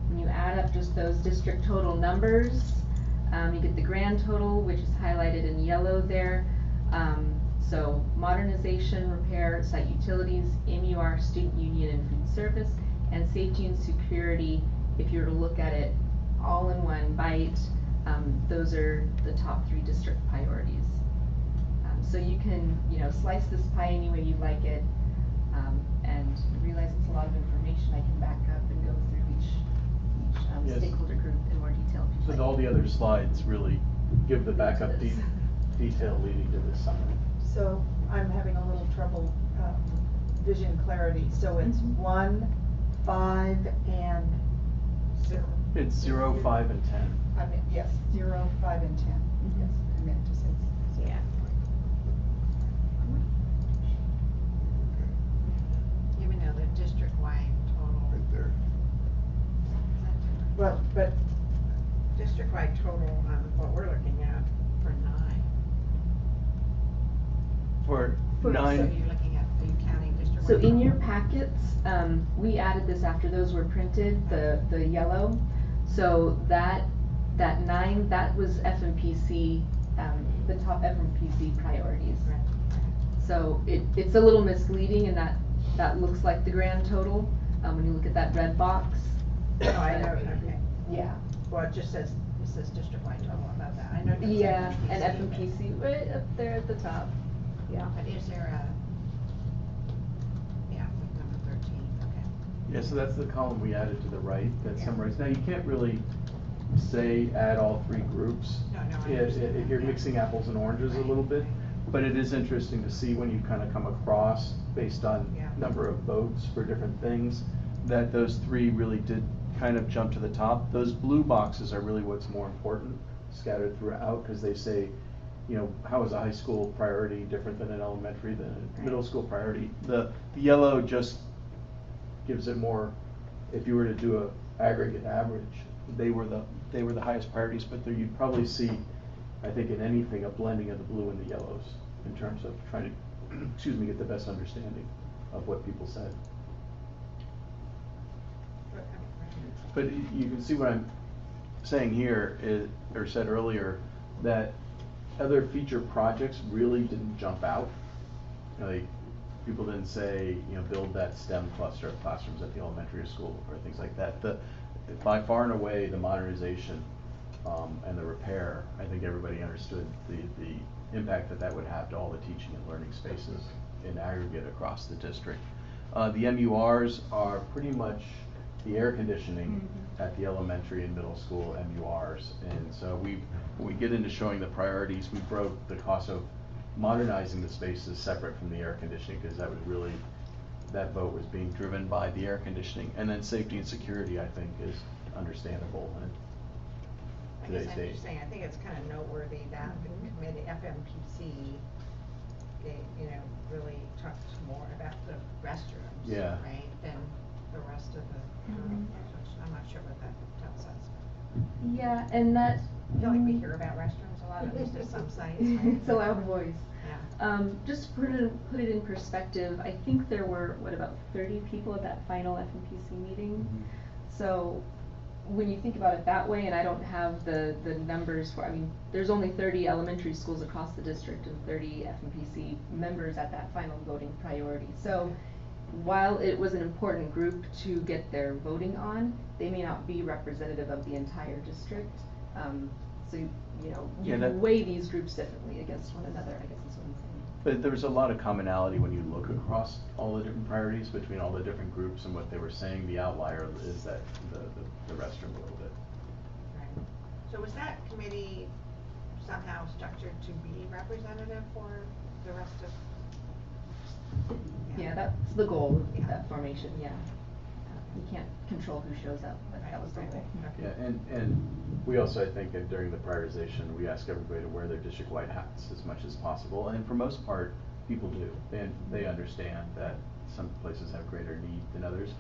When you add up just those district total numbers, you get the grand total, which is highlighted in yellow there. So modernization, repair, site utilities, MUR, student union, and food service, and safety and security. If you were to look at it all in one bite, those are the top 3 district priorities. So you can, slice this pie any way you like it, and realize it's a lot of information. I can back up and go through each Yes. stakeholder group in more detail if you'd So like. all the other slides really give the backup detail leading to this summary. So I'm having a little trouble, vision clarity, so it's 1, 5, and 0. It's 0, 5, and 10. I mean, yes, 0, 5, and 10, yes, I meant to say. Yeah. Even though the district-wide total. Right there. Well, but District-wide total, what we're looking at. For 9. For So 9, you're looking at, are you counting district-wide? So in total? your packets, we added this after those were printed, the yellow. So that 9, that was FMPC, the top FMPC priorities. Right. So it's a little misleading in that looks like the grand total, when you look at that red box. Oh, I know, okay. Yeah. Well, it says district-wide total about that. I know it says Yeah, and FMPC, FMPC right up there at the top. Yeah. But is there yeah, with number 13, okay. yeah, so that's the column we added to the right that Yeah. summarizes. Now, you can't really say add all 3 groups. No, I understand that, You're yeah. mixing apples and oranges a Right, little bit. right. But it is interesting to see when you kind of come across, based on Yeah. number of votes for different things, that those 3 really did kind of jump to the top. Those blue boxes are really what's more important, scattered throughout, because they say, how is a high school priority different than an elementary, than a middle school priority? The yellow just gives it more, if you were to do a aggregate average, they were the highest priorities, but there you'd probably see, I think in anything, a blending of the blue and the yellows in terms of trying to, get the best understanding of what people said. But you can see what I'm saying here is, or said earlier, that other feature projects really didn't jump out. Like, people didn't say, build that STEM cluster of classrooms at the elementary school or things like that. By far and away, the modernization and the repair, I think everybody understood the impact that would have to all the teaching and learning spaces in aggregate across the district. The MURs are pretty much the air conditioning at the elementary and middle school MURs. And so when we get into showing the priorities, we broke the cost of modernizing the spaces separate from the air conditioning, because that vote was being driven by the air conditioning. And then safety and security, I think, is understandable in I guess today's I'm date. just saying, I think it's kind of noteworthy that the committee, FMPC, really talked more about the restrooms, Yeah. right, than the rest of the, I'm not sure what that tells us. Yeah, and that. I feel like we hear about restrooms a lot, at least at some sites, right? It's a loud voice. Yeah. Just to put it in perspective, I think there were, about 30 people at that final FMPC meeting? So when you think about it that way, and I don't have the numbers for, there's only 30 elementary schools across the district and 30 FMPC members at that final voting priority. So while it was an important group to get their voting on, they may not be representative of the entire district. So, you weigh these groups differently against one another, I guess is what I'm saying. But there was a lot of commonality when you look across all the different priorities between all the different groups and what they were saying. The outlier is that the restroom a little bit. Right. So was that committee somehow structured to be representative for the rest of? Yeah, that's the goal Yeah. of that formation, yeah. you can't control who shows up, but that was the goal. Yeah, and we also, I think, during the prioritization, we ask everybody to wear their district-wide hats as much as possible, and for most part, people do. They understand that some places have greater need than others.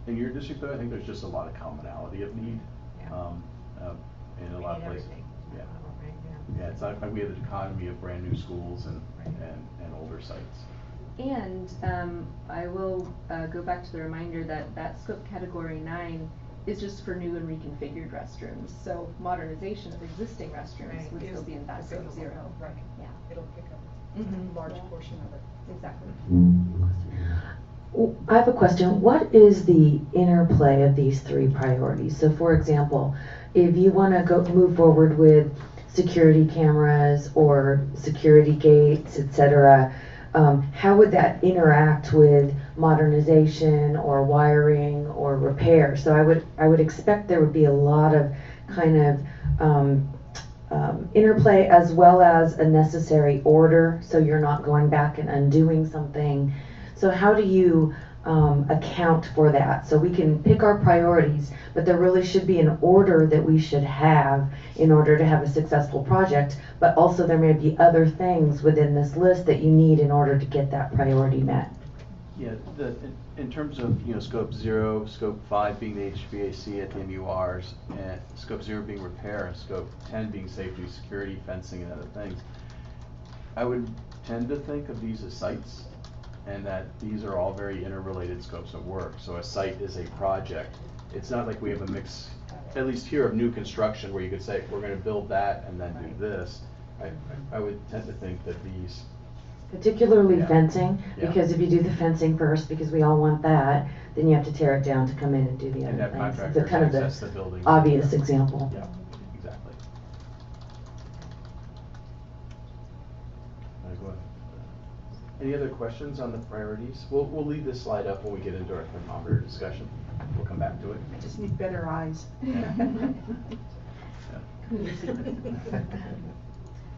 In your district, though, I think there's just a lot of commonality of need. Yeah. In a lot of places. Everything. Yeah. Right, Yeah, it's not like we have a dichotomy of brand new schools and older sites. And I will go back to the reminder that that scope category 9 is just for new and reconfigured restrooms. So modernization of existing restrooms Right. would still be in that scope 0. Right. Yeah. It'll pick up Mhm. a large portion of it. Exactly. I have a question. What is the interplay of these 3 priorities? So for example, if you want to move forward with security cameras or security gates, etc., how would that interact with modernization or wiring or repair? So I would expect there would be a lot of kind of interplay as well as a necessary order, so you're not going back and undoing something. So how do you account for that? So we can pick our priorities, but there really should be an order that we should have in order to have a successful project, but also there may be other things within this list that you need in order to get that priority met. Yeah, in terms of, scope 0, scope 5 being the HVAC at the MURs, and scope 0 being repair, and scope 10 being safety, security, fencing, and other things, I would tend to think of these as sites, and that these are all very interrelated scopes of work. So a site is a project. It's not like we have a mix, at least here, of new construction where you could say, we're gonna build that and then do this. I would tend to think that these, Particularly Yeah. fencing, Yeah. because if you do the fencing first, because we all want that, then you have to tear it down to come in and do the and other have things. It's a contractors kind of access the the building. obvious example. Yeah, exactly. Go ahead. Any other questions on the priorities? We'll leave this slide up when we get into our thermometer discussion. We'll come back to it. I just need better eyes.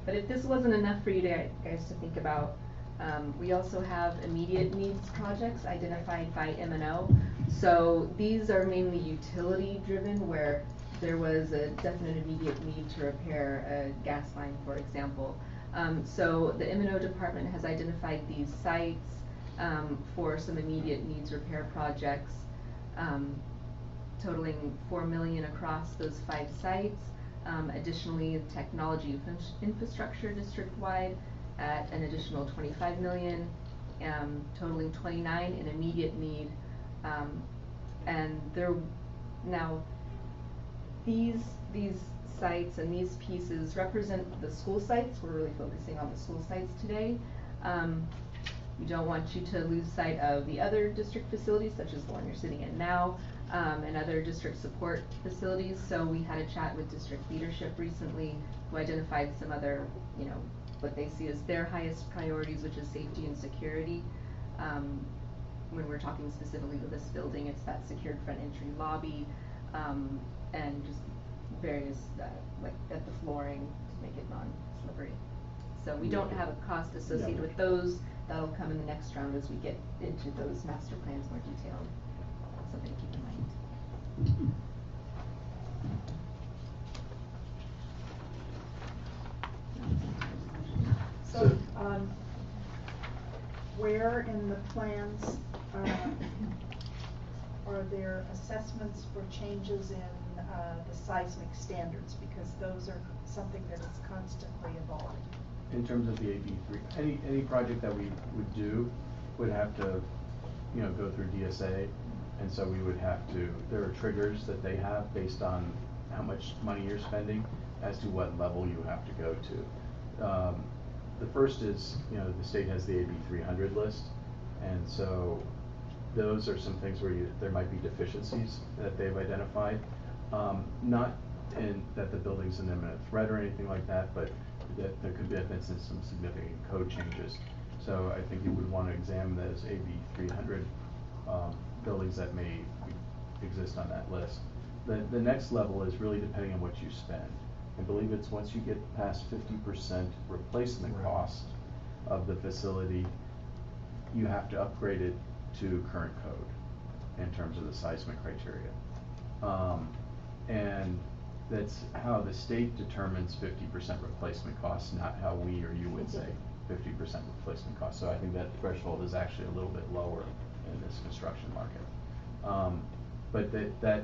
But if this wasn't enough for you guys to think about, we also have immediate needs projects identified by M&O. So these are mainly utility driven, where there was a definite immediate need to repair a gas line, for example. So the M&O department has identified these sites for some immediate needs repair projects, totaling $4 million across those 5 sites. Additionally, technology infrastructure district-wide at an additional $25 million, totaling 29 in immediate need. And now these sites and these pieces represent the school sites. We're really focusing on the school sites today. We don't want you to lose sight of the other district facilities, such as the one you're sitting in now, and other district support facilities. So we had a chat with district leadership recently who identified some other, what they see as their highest priorities, which is safety and security. When we're talking specifically to this building, it's that secured front entry lobby, and just various, like at the flooring to make it non-slippery. So we don't have a cost associated with those. That'll come in the next round as we get into those master plans more detailed. Something to keep in mind. So, where in the plans, are there assessments for changes in, the seismic standards? Because those are something that is constantly evolving. In terms of the AB3, any project that we would do would have to, go through DSA, and so we would have to, there are triggers that they have based on how much money you're spending as to what level you have to go to. The first is, the state has the AB 300 list, and so those are some things where there might be deficiencies that they've identified. Not in that the building's an imminent threat or anything like that, but that there could be some significant code changes. So I think you would want to examine those AB 300 buildings that may exist on that list. The next level is really depending on what you spend. I believe it's once you get past 50% replacement cost of the facility, you have to upgrade it to current code. in terms of the seismic criteria. And that's how the state determines 50% replacement costs, not how we or you would say 50% replacement costs. So I think that threshold is actually a little bit lower in this construction market. But that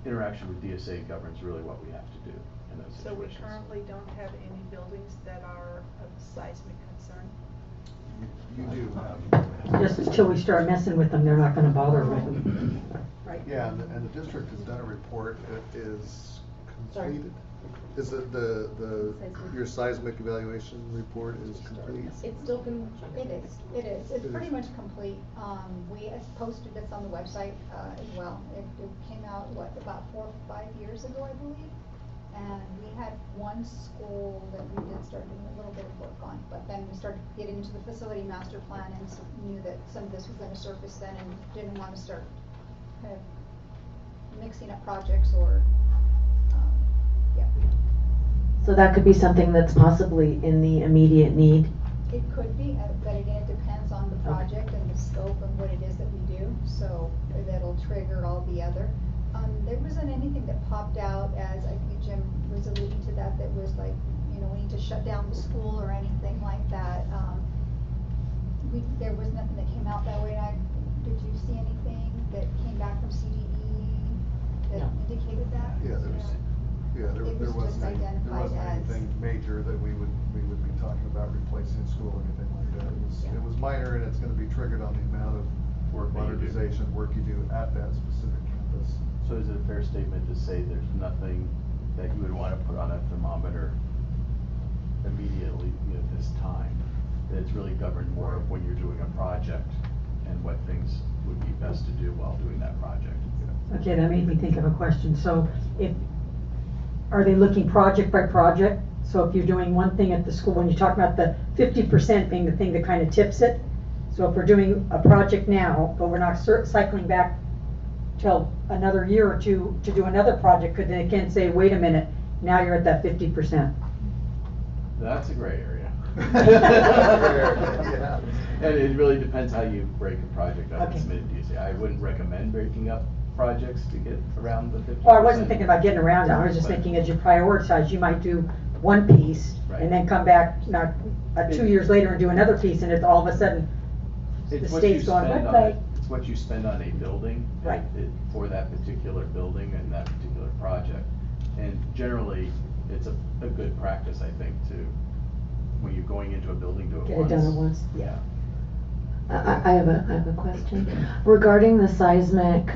interaction with DSA governs really what we have to do in those So we situations. currently don't have any buildings that are of seismic concern? You do have. Just until we start messing with them, they're not gonna bother with them. Right? Yeah, and the district has done a report that is completed. Is it your seismic evaluation report is complete? It's still, it is. It's pretty much complete. We posted this on the website, as well. It came out, about 4 or 5 years ago, I believe. And we had one school that we did start doing a little bit of work on, but then we started getting into the facility master plan and knew that some of this was gonna surface then and didn't wanna start kind of mixing up projects or, yeah. So that could be something that's possibly in the immediate need. It could be, but again, it depends on the project and the scope of what it is that we do, so that'll trigger all the other. There wasn't anything that popped out as, I think Jim was alluding to that was like, you know, we need to shut down the school or anything like that. There was nothing that came out that way. Did you see anything that came back from CDE that indicated that? Yeah, there wasn't anything major that we would be talking about replacing a school or anything like that. It was minor, and it's gonna be triggered on the amount of modernization work you do at that specific campus. So is it a fair statement to say there's nothing that you would want to put on a thermometer immediately at this time? That it's really governed more when you're doing a project and what things would be best to do while doing that project? Okay, that made me think of a question. So are they looking project by project? So if you're doing one thing at the school, when you talk about the 50% being the thing that kind of tips it, so if we're doing a project now, but we're not cycling back till another year or two to do another project, could they again say, wait a minute, now you're at that 50%? That's a gray area. Yeah. And it really depends how you break a project up and Okay. submit it to DSA. I wouldn't recommend breaking up projects to get around the 50%. Well, I wasn't thinking about getting around it, I was just thinking as you prioritize, you might do one piece Right. and then come back, not, 2 years later and do another piece, and it's all of a sudden, the It's what you state's going, spend what on the? it. It's what you spend on a building. Right. For that particular building and that particular project. And generally, it's a good practice, I think, to, when you're going into a building, do it Get once. it done at once. Yeah. I have a question regarding the seismic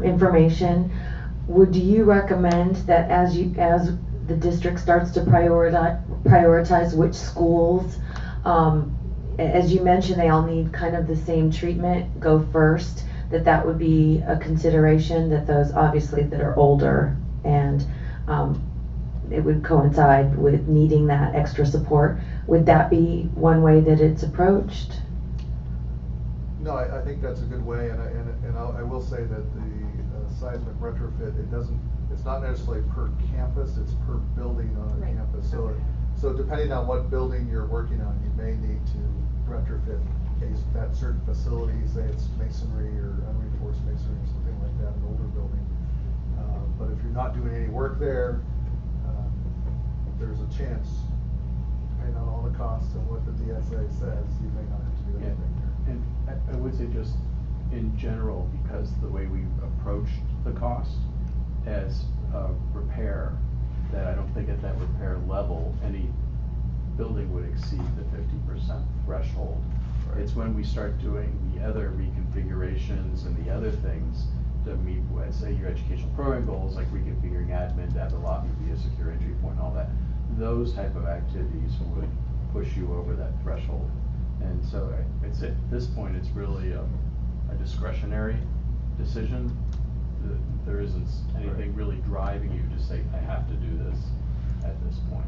information. Would you recommend that as the district starts to prioritize which schools, as you mentioned, they all need kind of the same treatment, go first, that would be a consideration, that those obviously that are older and it would coincide with needing that extra support? Would that be one way that it's approached? No, I think that's a good way, and I will say that the seismic retrofit, it's not necessarily per campus, it's per building on a Right. campus. So depending on what building you're working on, you may need to retrofit that certain facility, say it's masonry or unreinforced masonry or something like that, an older building. But if you're not doing any work there, there's a chance, depending on all the costs and what the DSA says, you may not have to do Yeah. anything there. And I would say just in general, because the way we approach the cost as a repair, that I don't think at that repair level, any building would exceed the 50% threshold. Right. It's when we start doing the other reconfigurations and the other things to meet, let's say, your educational program goals, like reconfiguring admin to have the lobby be a secure entry point, all that. Those type of activities would push you over that threshold. And so I'd say at this point, it's really a discretionary decision. There isn't anything really driving you to say, I have to do this at this point.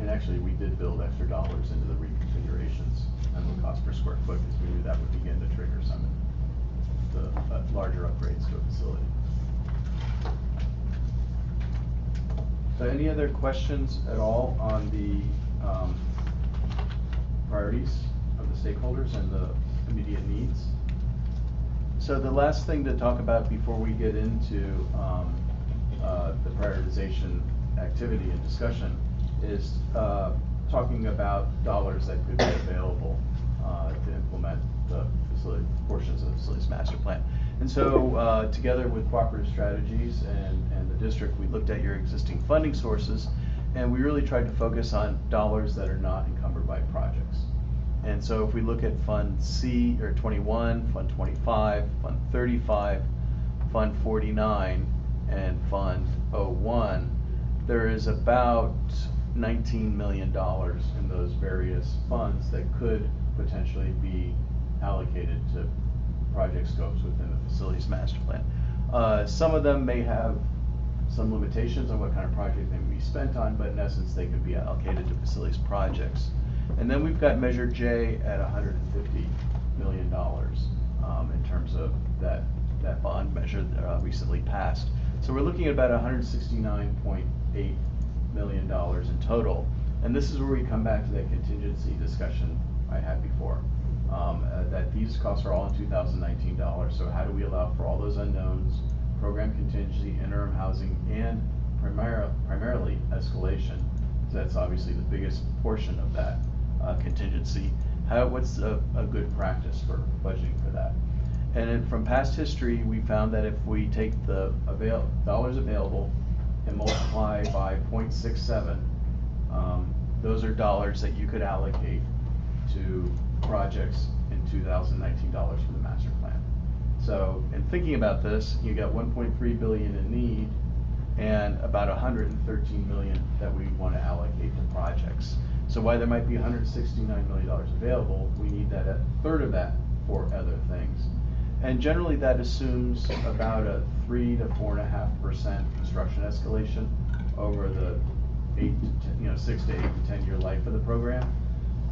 And actually, we did build extra dollars into the reconfigurations and the cost per square foot, because we knew that would begin to trigger some of the larger upgrades to a facility. So any other questions at all on the priorities of the stakeholders and the immediate needs. So the last thing to talk about before we get into the prioritization activity and discussion is talking about dollars that could be available to implement the facility portions of the facilities master plan. And so together with Cooperative Strategies and the district, we looked at your existing funding sources, and we really tried to focus on dollars that are not encumbered by projects. And so if we look at Fund C, or 21, Fund 25, Fund 35, Fund 49, and Fund 01, there is about $19 million in those various funds that could potentially be allocated to project scopes within the facilities master plan. Some of them may have some limitations on what kind of project they may be spent on, but in essence they could be allocated to facilities projects. And then we've got Measure J at $150 million in terms of that bond measure that recently passed. So we're looking at about $169.8 million in total. And this is where we come back to that contingency discussion I had before. That these costs are all in 2019 dollars. So how do we allow for all those unknowns, program contingency, interim housing, and primarily escalation? So that's obviously the biggest portion of that contingency. What's a good practice for budgeting for that? And then from past history, we found that if we take the dollars available and multiply by 0.67, those are dollars that you could allocate to projects in 2019 dollars for the master plan. So in thinking about this, you got 1.3 billion in need and about 113 million that we want to allocate to projects. So while there might be $169 million available, we need that a third of that for other things. And generally that assumes about a 3 to 4.5% construction escalation over the 6 to 8 to 10 year life of the program.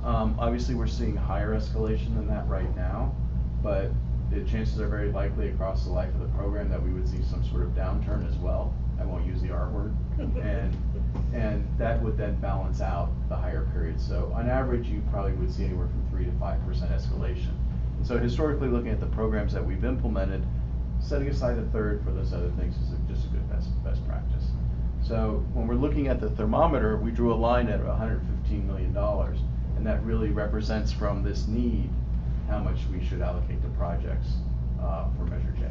Obviously we're seeing higher escalation than that right now, but the chances are very likely across the life of the program that we would see some sort of downturn as well. I won't use the R word. And that would then balance out the higher periods. So on average, you probably would see anywhere from 3 to 5% escalation. And so historically, looking at the programs that we've implemented, setting aside a third for those other things is just a good best practice. So when we're looking at the thermometer, we drew a line at $115 million, and that really represents from this need how much we should allocate to projects for Measure J.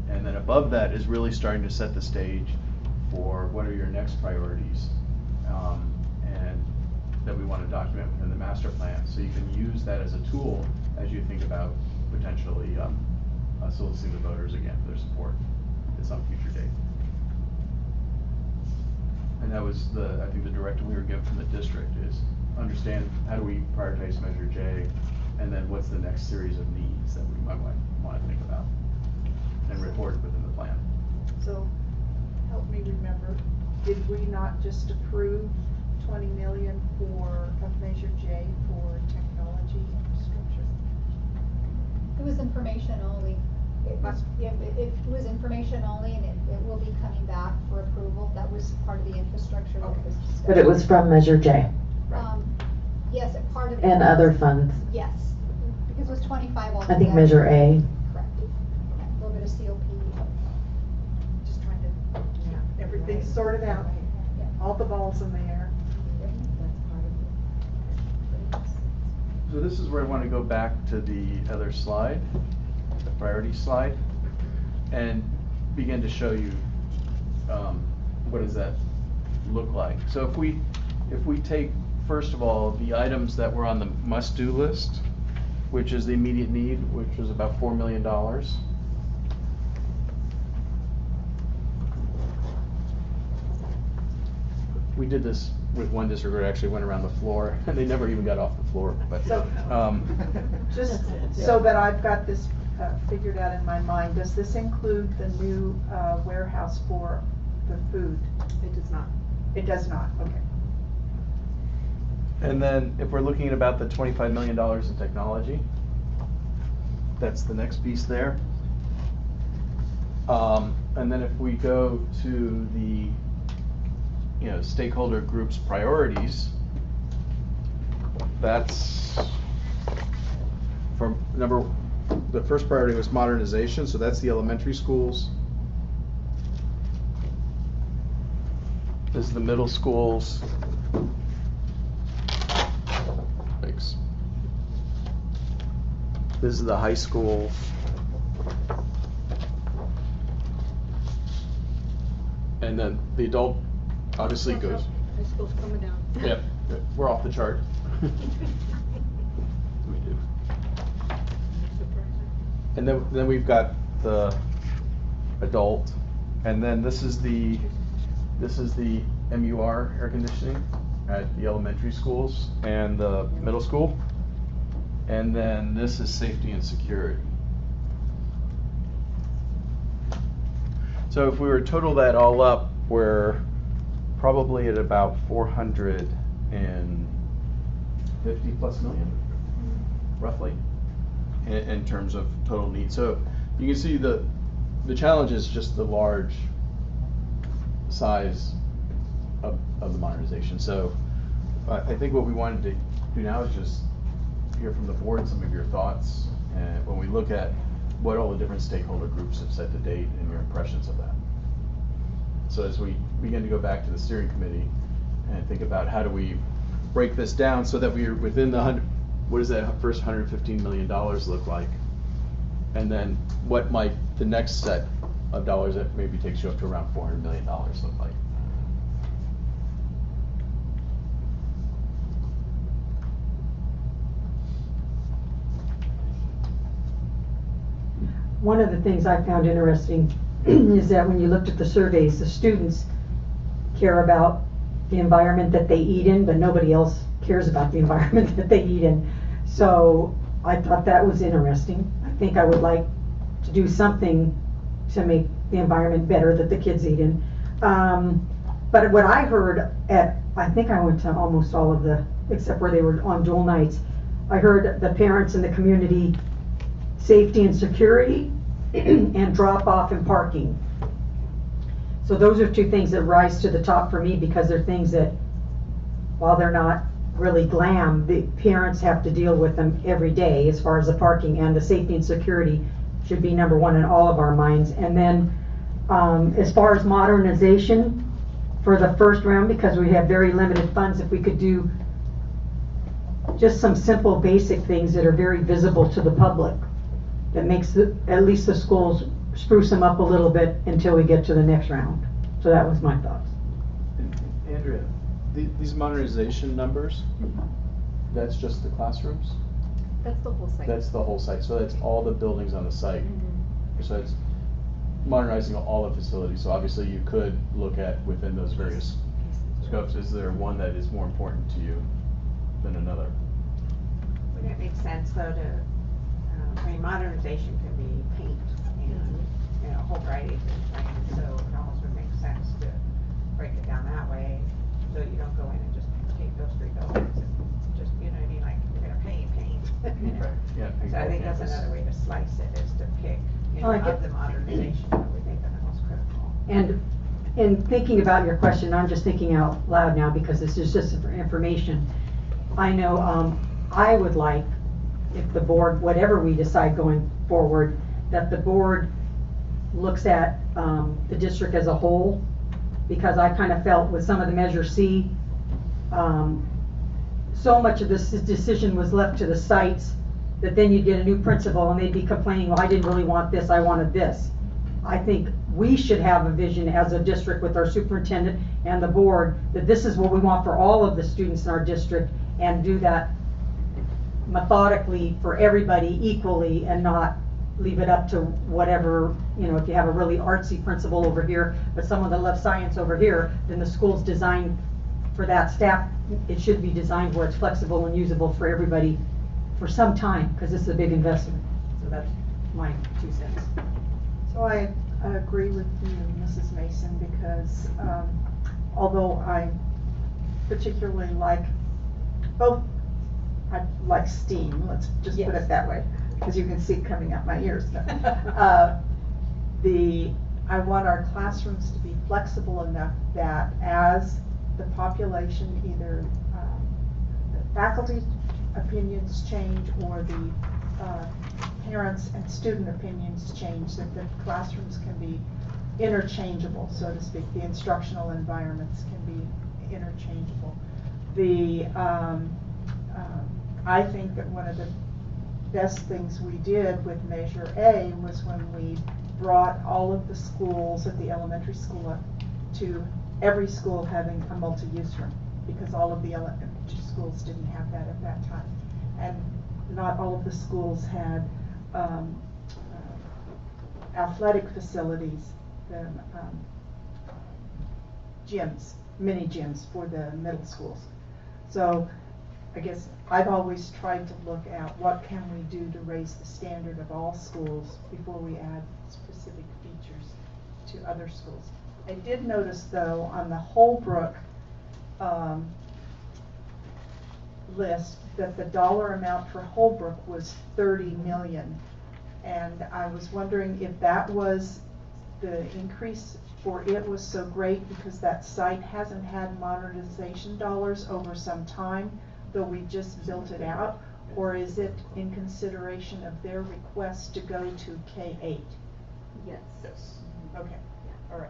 And then above that is really starting to set the stage for what are your next priorities and that we want to document within the master plan. So you can use that as a tool as you think about potentially soliciting the voters again for their support at some future date. And that was I think the directive we were given from the district is understand how do we prioritize Measure J, and then what's the next series of needs that we might want to think about and report within the plan. So, help me remember, did we not just approve 20 million of Measure J for technology infrastructure? It was information only. It was information only, and it will be coming back for approval. That was part of the infrastructure that was discussed. But it was from Measure J Yes, a part of. and other funds. Yes, because it was 25 altogether. I think Measure A. Correct. A little bit of COP. Just trying to, everything's sorted out, Yeah. all the balls in the air. So this is where I want to go back to the other slide, the priority slide, and begin to show you what does that look like. So if we take, first of all, the items that were on the must-do list, which is the immediate need, which was about $4 million. We did this with one district where it actually went around the floor, and they never even got off the floor. But So, just so that I've got this figured out in my mind, does this include the new warehouse for the food? It does not. It does not, okay. And then if we're looking at about the $25 million in technology, that's the next piece there. And then if we go to the stakeholder groups priorities, that's the first priority was modernization, so that's the elementary schools. This is the middle schools. Thanks. This is the high school. And then the adult obviously goes. High school's coming down. Yep, we're off the chart. We do. And then we've got the adult, and then this is the MUR air conditioning at the elementary schools and the middle school. And then this is safety and security. So if we were to total that all up, we're probably at about 450 plus million, roughly, in terms of total need. So you can see the challenge is just the large size of the modernization. So I think what we wanted to do now is just hear from the board some of your thoughts, and when we look at what all the different stakeholder groups have said to date and your impressions of that. So as we begin to go back to the steering committee and think about how do we break this down so that we are within the what does that first $115 million look like? And then what might the next set of dollars that maybe takes you up to around $400 million look like? One of the things I found interesting is that when you looked at the surveys, the students care about the environment that they eat in, but nobody else cares about the environment that they eat in. So I thought that was interesting. I think I would like to do something to make the environment better that the kids eat in. But what I heard I think I went to almost all of except where they were on dual nights, I heard the parents in the community, safety and security, and drop off and parking. So those are two things that rise to the top for me, because they're things that, while they're not really glam, the parents have to deal with them every day. As far as the parking and the safety and security should be number one in all of our minds. And then as far as modernization for the first round, because we have very limited funds, if we could do just some simple basic things that are very visible to the public, that makes at least the schools spruce them up a little bit until we get to the next round. So that was my thoughts. Andrea, these modernization numbers, that's just the classrooms? That's the whole site. That's the whole site, so that's all the buildings on the site. So it's modernizing all the facilities, so obviously you could look at within those various scopes, is there one that is more important to you than another? Would it make sense though to, modernization can be paint and, a whole variety of things, right? And so it almost would make sense to break it down that way, so you don't go in and just take those three buildings and just, you know what I mean, like, you're gonna paint. Right. Yeah. So I think that's another way to slice it, is to pick, of the modernization that we think are the most critical. And in thinking about your question, I'm just thinking out loud now because this is just for information. I know I would like, if the board, whatever we decide going forward, that the board looks at the district as a whole, because I kind of felt with some of the Measure C, so much of this decision was left to the sites that then you'd get a new principal and they'd be complaining, well, I didn't really want this, I wanted this. I think we should have a vision as a district with our superintendent and the board that this is what we want for all of the students in our district, and do that methodically for everybody equally, and not leave it up to whatever, if you have a really artsy principal over here, but someone that loves science over here, then the school's designed for that staff. It should be designed where it's flexible and usable for everybody for some time, because this is a big investment. So that's my 2 cents. So I agree with you, Mrs. Mason, because although I particularly like both, I like STEAM, let's just put it that way, because you can see it coming out my ears. I want our classrooms to be flexible enough that as the population, either the faculty opinions change or the parents and student opinions change, that the classrooms can be interchangeable, so to speak. The instructional environments can be interchangeable. I think that one of the best things we did with Measure A was when we brought all of the schools at the elementary school up to every school having a multi-use room, because all of the elementary schools didn't have that at that time. And not all of the schools had athletic facilities, the gyms, mini gyms for the middle schools. So I guess I've always tried to look at what can we do to raise the standard of all schools before we add specific features to other schools. I did notice though on the Holbrook list that the dollar amount for Holbrook was 30 million. And I was wondering if that was, the increase for it was so great because that site hasn't had modernization dollars over some time, though we just built it out, or is it in consideration of their request to go to K-8? Yes. Yes. Okay, all right.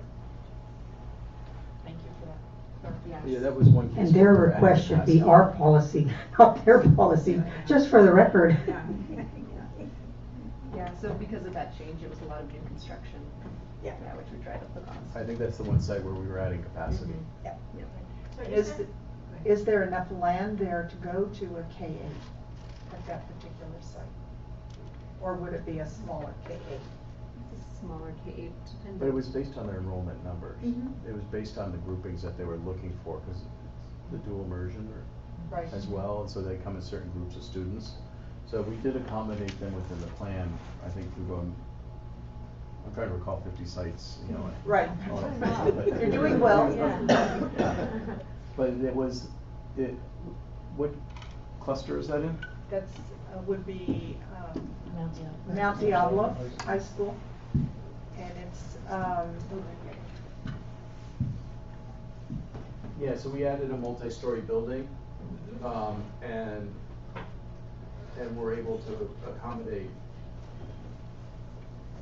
Thank you for that. Yeah, that was one case. And their where we're adding request should be capacity. our policy, not their policy, just for the record. Yeah, so because of that change, it was a lot of new construction. Yeah. Which would drive up the cost. I think that's the one site where we were adding capacity. Yeah. So Is there enough land there to go to a K-8 at that particular site? Or would it be a smaller K-8? Smaller K-8. But it was based on their enrollment numbers. Mhm. It was based on the groupings that they were looking for, because the dual immersion Right. as well, and so they come in certain groups of students. So we did accommodate them within the plan. I think we're going, I'm trying to recall 50 sites, you know. Right. all in favor, but- You're doing well. Yeah. But what cluster is that in? That's, would be Mount Diablo High School. And it's, Yeah, so we added a multi-story building, and we're able to accommodate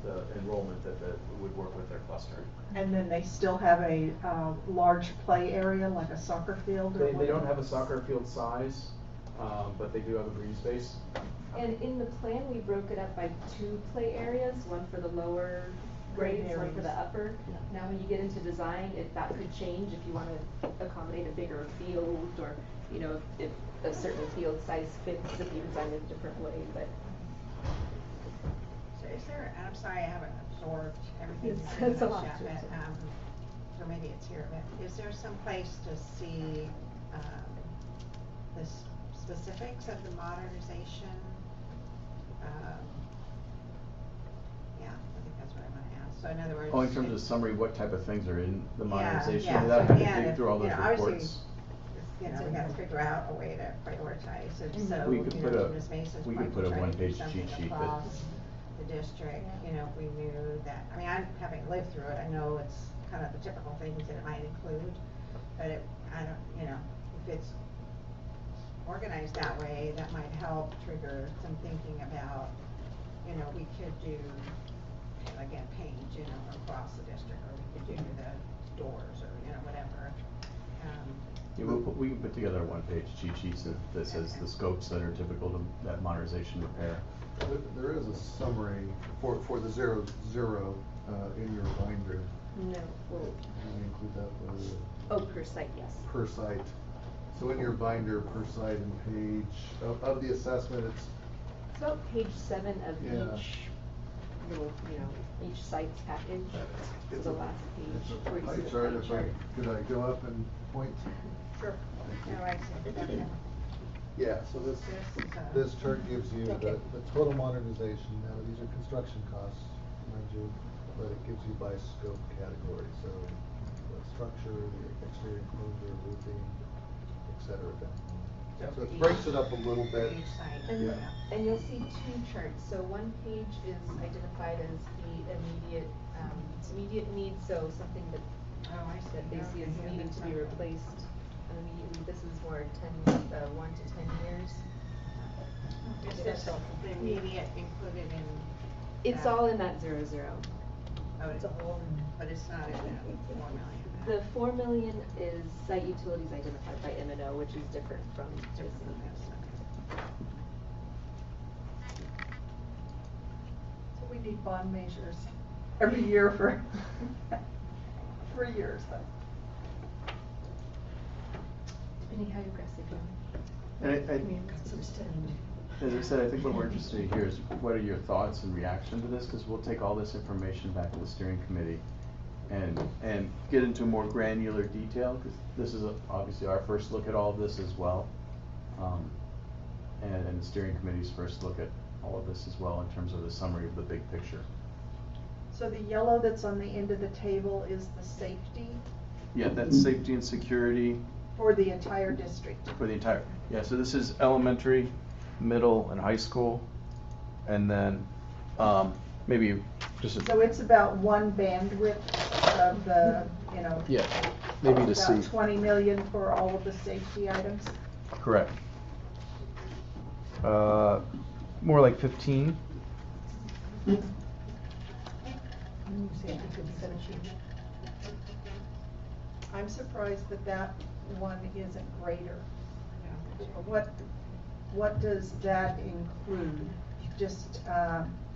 the enrollment that would work with their cluster. and then they still have a large play area, like a soccer field or They whatever? don't have a soccer field size, but they do have a green space. And in the plan, we broke it up by 2 play areas, one for the lower grades, one for the upper. Now, when you get into design, that could change if you want to accommodate a bigger field, or, you know, if a certain field size fits, if you design it a different way, but. So is there, and I'm sorry, I haven't absorbed everything It's- you've said it's a much lot yet, to but, absorb. so maybe it's here, but is there some place to see, the specifics of the modernization? Yeah, I think that's what I wanna ask. So in other words. Oh, in terms of summary, what type of things are in the modernization? Yeah, Without having to and dig if, through all you those know, obviously, reports. You know, we gotta figure out a way to prioritize, so, so, We you could know, put to a- Ms. Mason's we point, could put a to try to do one-page something cheat sheet that- across the district, you know, if we knew that, I mean, I'm having lived through it, I know it's kind of the typical things that it might include, but I don't, you know, if it's organized that way, that might help trigger some thinking about, you know, we could do, again, paint, you know, across the district, or we could do the doors, or, you know, whatever. Yeah, we can put together a one-page cheat sheet that says the scopes that are typical to that modernization repair. There is a summary for the 0, in your binder. No, well, Can we include that per site, yes. per site? So in your binder per site and page of the assessment, it's It's about page 7 of Yeah. each little, you know, each site's package. So the last it's page. a where you see pie the chart. pie If chart. could I go up and point? Sure. No, I see, okay. Yeah, so this chart gives you the total modernization. Now, these are construction costs, mind you, but it gives you by scope category. So the structure, the exterior enclosure, roofing, et cetera. So it breaks it up a little bit. Each site, And, Yeah. and you'll see 2 charts. So one page is identified as the immediate needs, so something that, Oh, I see. that they see as Okay, yeah, needing that's to be not- replaced immediately. This is more 1 to 10 years. Is this the immediate included in? It's that? all in that 0. Oh, it's but it's not in that 4 million. The 4 million is site utilities identified by M&O, which is different from Different from this. this, So we need bond measures every year for 3 years though. Depending how aggressive you And are. as I said, I think what we're interested in here is what are your thoughts and reaction to this? Because we'll take all this information back to the steering committee and get into more granular detail, because this is obviously our first look at all of this as well. And the steering committee's first look at all of this as well in terms of the summary of the big picture. So the yellow that's on the end of the table is the safety Yeah, that's safety and security for the entire district. for the entire, yeah, so this is elementary, middle, and high school, and then, maybe just So it's about one bandwidth of the, you know. yeah, maybe to see. About 20 million for all of the safety items. Correct. More like 15. I'm surprised that that one isn't greater. Yeah. What does that include? Just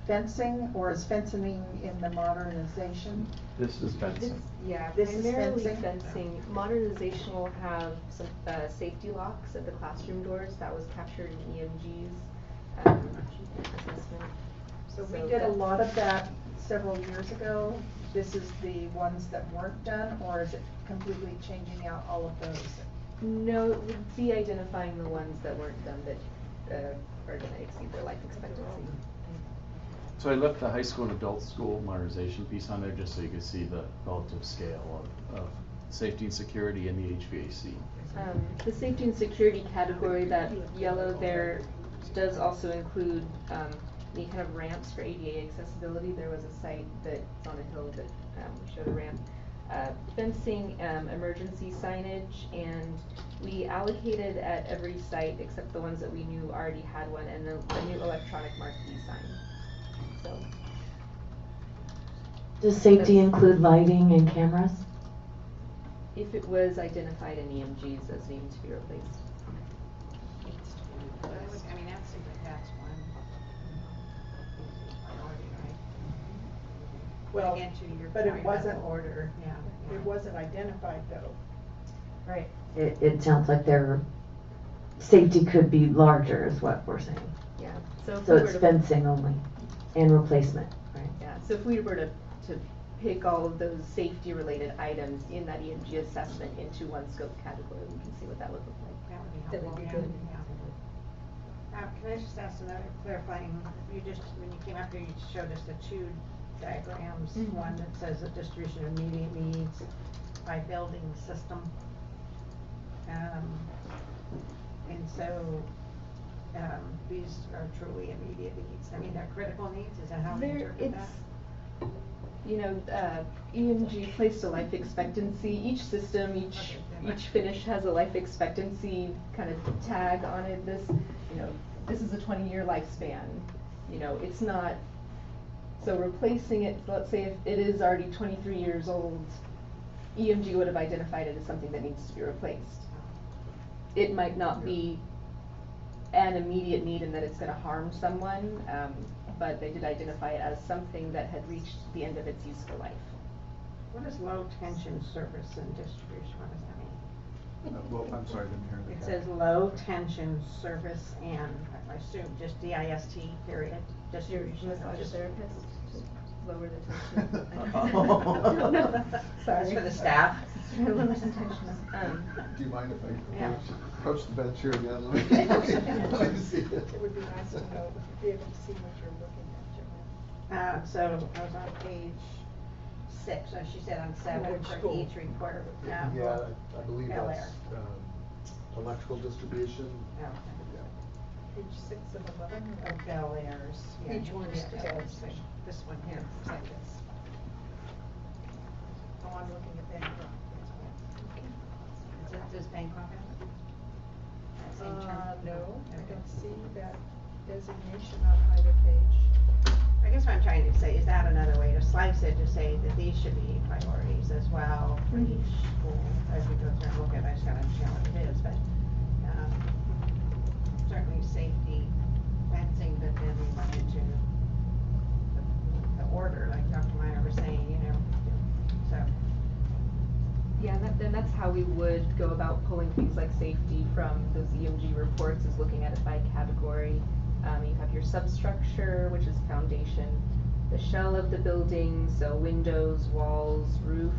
fencing, or is fencing in the modernization? This is fencing. Yeah, This is primarily fencing? fencing. Modernization will have some safety locks at the classroom doors. That was captured in EMG's assessment. So we did a lot of that several years ago. This is the ones that weren't done, or is it completely changing out all of those? No, it would be identifying the ones that weren't done that are going to exceed their life expectancy. So I left the high school and adult school modernization piece on there just so you could see the relative scale of safety and security in the HVAC. The safety and security category, that yellow there, does also include the kind of ramps for ADA accessibility. There was a site that's on a hill that showed a ramp. Fencing, emergency signage, and we allocated at every site except the ones that we knew already had one, and a new electronic marquee sign. So. Does safety include lighting and cameras? If it was identified in EMGs as needing to be replaced. I mean, that's one. Priority, right? Well, Again, to your but it point wasn't of order, yeah. It wasn't identified though. Right. It sounds like their safety could be larger is what we're saying. Yeah. So if So we it's were to, fencing only and replacement, right? yeah. So if we were to pick all of those safety related items in that EMG assessment into one scope category, we can see what that would look like. That would be That helpful. would be Yeah, good. yeah. Can I just ask another clarifying, you just, when you came up here, you showed us the two diagrams, Mhm. one that says the distribution of immediate needs by building system. And so, these are truly immediate needs, I mean, they're critical needs, is that how we interpret that? You know, EMG placed a life expectancy. Each system, each finish has a life expectancy kind of tag on it. This is a 20-year lifespan. You know, it's not. So replacing it, let's say if it is already 23 years old, EMG would have identified it as something that needs to be replaced. It might not be an immediate need in that it's going to harm someone, but they did identify it as something that had reached the end of its useful life. What is low tension service and distribution, what does that mean? Well, I'm sorry, I didn't hear the. It says low tension service and, I assume, just DIST, period, distribution. Massage just- therapist to lower the tension. Sorry. That's for the staff. Lower the tension. Do you mind if I Yeah. approach the bench here again? Let me see it. It would be nice to know, be able to see what you're looking at, Joanne. So I was on page 6, as she said on 7 Which for school? each report. Yeah, I believe Bel that's, Air. electrical distribution. Okay. Yeah. Page 6 of 11. Of Bel Air's. Yeah, Each one is yeah, Bel yeah, Air's. This one here, it's like this. Oh, I'm looking at Bancroft. Does Bangkok have it? That same term? No, I don't see that designation on either page. I guess what I'm trying to say is add another way to slice it, to say that these should be priorities as well for each school as we go through and look at, I just gotta understand what it is, but, certainly safety, fencing, but then we went into the order, like Dr. Meyer was saying, you know, so. Yeah, and that's how we would go about pulling things like safety from those EMG reports, is looking at it by category. You have your substructure, which is foundation, the shell of the building, so windows, walls, roof,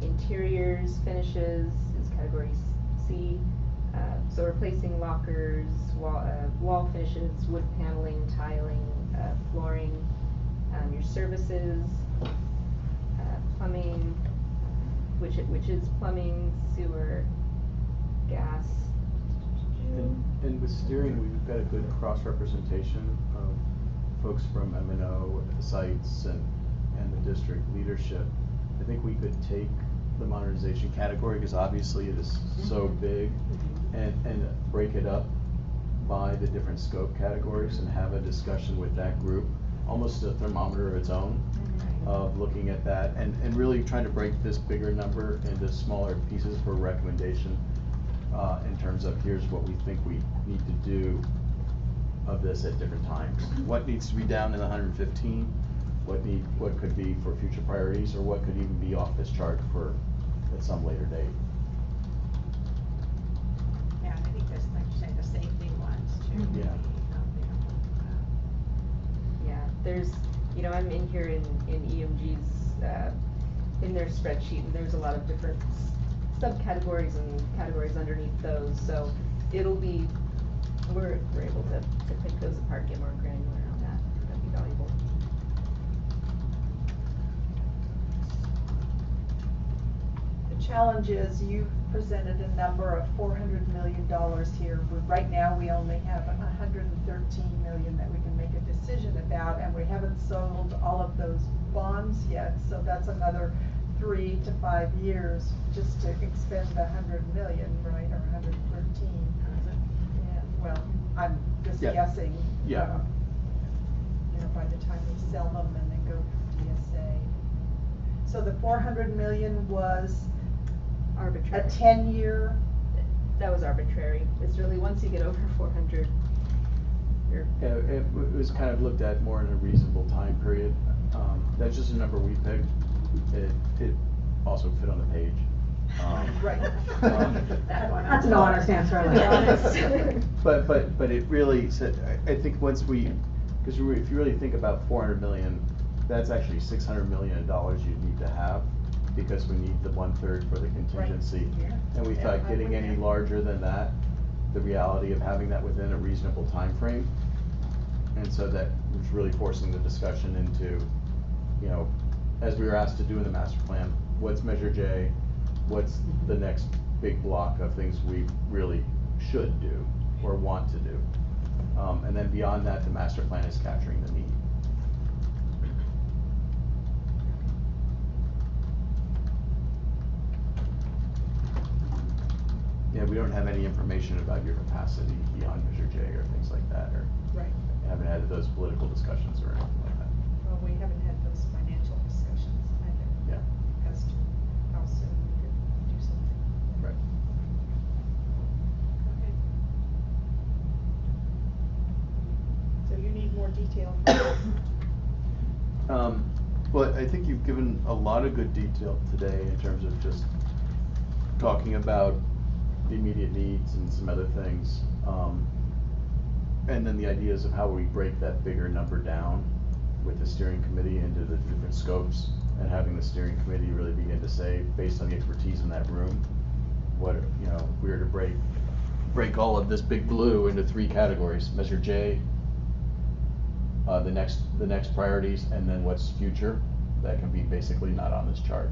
interiors, finishes is category C. So replacing lockers, wall finishes, wood paneling, tiling, flooring, your services, plumbing, which is plumbing, sewer, gas. And with steering, we've got a good cross-representation of folks from M&O at the sites and the district leadership. I think we could take the modernization category, because obviously it is so big, and break it up by the different scope categories and have a discussion with that group, almost a thermometer of its own, of looking at that and really trying to break this bigger number into smaller pieces for recommendation, in terms of here's what we think we need to do of this at different times. What needs to be down in the 115, what could be for future priorities, or what could even be off this chart for at some later date. Yeah, I think this, like you say, the safety ones too. Yeah. Yeah, there's, you know, I'm in here in EMG's, in their spreadsheet, and there's a lot of different subcategories and categories underneath those, so it'll be, we're able to pick those apart, get more granular on that. That'd be valuable. The challenge is you've presented a number of $400 million here. Right now, we only have $113 million that we can make a decision about, and we haven't sold all of those bonds yet, so that's another 3 to 5 years just to expend $100 million, right, or 113. Yeah, well, I'm just Yeah. guessing. Yeah. You know, by the time we sell them and then go through DSA. So the 400 million was Arbitrary. a 10-year. That was arbitrary. It's really, once you get over 400, you're. Yeah, it was kind of looked at more in a reasonable time period. That's just a number we picked. It also fit on the page. Right. That's an honest answer, I like. But it really said, I think once we, because if you really think about 400 million, that's actually $600 million you'd need to have, because we need the 1/3 for the contingency. Yeah. And we Yeah, thought I getting would any think. larger than that, the reality of having that within a reasonable time frame. And so that was really forcing the discussion into, you know, as we were asked to do in the master plan, what's Measure J? What's the next big block of things we really should do or want to do? And then beyond that, the master plan is capturing the need. Yeah, we don't have any information about your capacity beyond Measure J or things like that, or Right. haven't had those political discussions or anything like that. Well, we haven't had those financial discussions either. Yeah. As to how soon we could do something. Right. Okay. So you need more detail from us. Well, I think you've given a lot of good detail today in terms of just talking about the immediate needs and some other things. And then the ideas of how we break that bigger number down with the steering committee into the different scopes, and having the steering committee really begin to say, based on the expertise in that room, what, you know, if we were to break all of this big blue into 3 categories: Measure J, the next priorities, and then what's future, that can be basically not on this chart.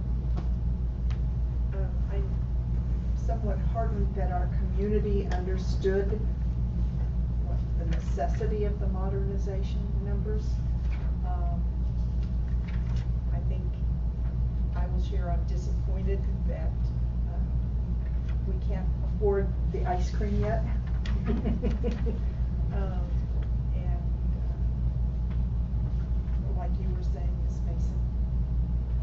I'm somewhat heartened that our community understood what the necessity of the modernization numbers. I think I will share, I'm disappointed that we can't afford the ice cream yet. And like you were saying, Ms. Mason,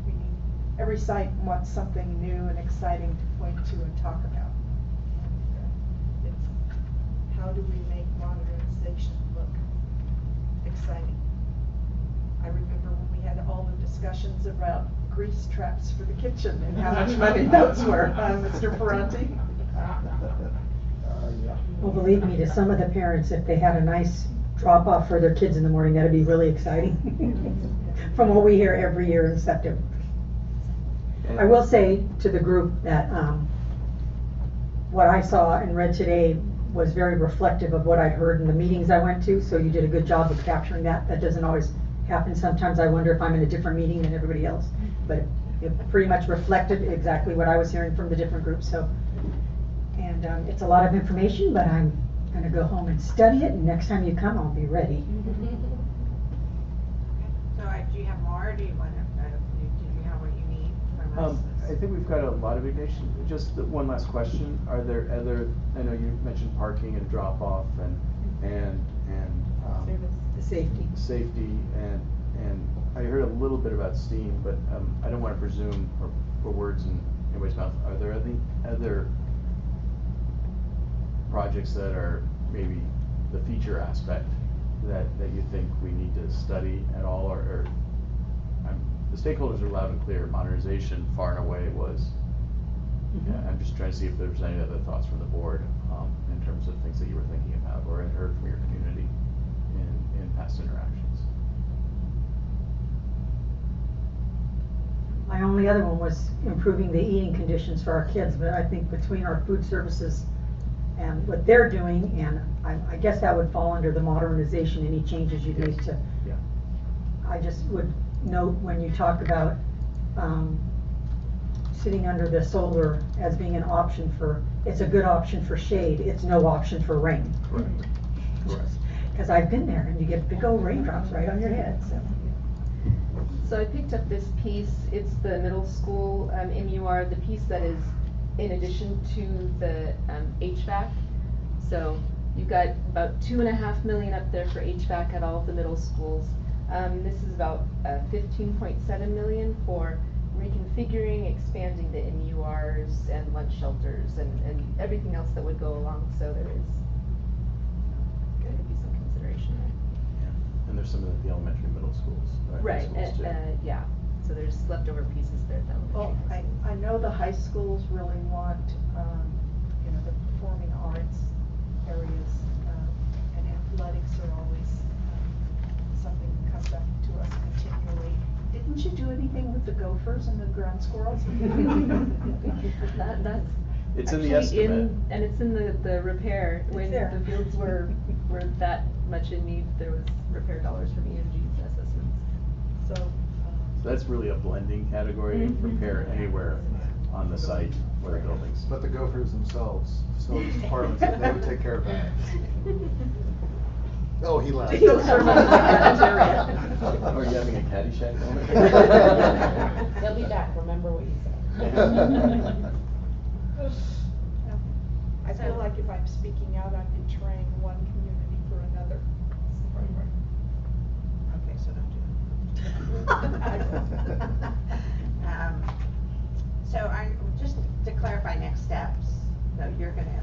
we need, every site wants something new and exciting to point to and talk about. And it's, how do we make modernization look exciting? I remember when we had all the discussions about grease traps for the kitchen and how much money those were, Mr. Ferranti. Well, believe me, to some of the parents, if they had a nice drop off for their kids in the morning, that'd be really exciting. From what we hear every year in September. I will say to the group that, what I saw and read today was very reflective of what I'd heard in the meetings I went to, so you did a good job of capturing that. That doesn't always happen. Sometimes I wonder if I'm in a different meeting than everybody else, but it pretty much reflected exactly what I was hearing from the different groups, so. And it's a lot of information, but I'm gonna go home and study it, and next time you come, I'll be ready. So do you have more, or do you want to, do you have what you need from us? I think we've got a lot of information. Just one last question. Are there other, I know you mentioned parking and drop off and safety and I heard a little bit about STEAM, but I don't want to presume or put words in anybody's mouth. Are there any other projects that are maybe the feature aspect that you think we need to study at all, or the stakeholders are loud and clear, modernization far and away was, I'm just trying to see if there's any other thoughts from the board in terms of things that you were thinking about or had heard from your community in past interactions. My only other one was improving the eating conditions for our kids, but I think between our food services and what they're doing, and I guess that would fall under the modernization, any changes you made to. Yeah. I just would note when you talk about sitting under the solar as being an option for, it's a good option for shade, it's no option for rain. Correct. Correct. Because I've been there and you get big old raindrops right on your head, so. So I picked up this piece, it's the middle school MUR, the piece that is in addition to the HVAC. So you've got about $2.5 million up there for HVAC at all of the middle schools. This is about $15.7 million for reconfiguring, expanding the MURs and lunch shelters and everything else that would go along. So there is going to be some consideration there. Yeah. And there's some of the elementary middle schools. Right, high schools too. yeah. So there's leftover pieces there. Well, I know the high schools really want, the performing arts areas, and athletics are always something that comes up to us continually. Didn't you do anything with the Gophers and the ground squirrels? That's It's in the actually estimate. and it's in the repair. When there. the fields were that much in need, there was repair dollars from EMG's assessments. So, So that's really a blending category, repair anywhere on the site where the buildings. But the Gophers themselves, facilities departments, they would take care of that. Oh, he laughed. He'll serve us the cafeteria. Are you having a Caddyshack moment? He'll be back, remember what you said. I feel like if I'm speaking out, I'm betraying one community for another. Okay, so don't do it. So just to clarify next steps, so you're gonna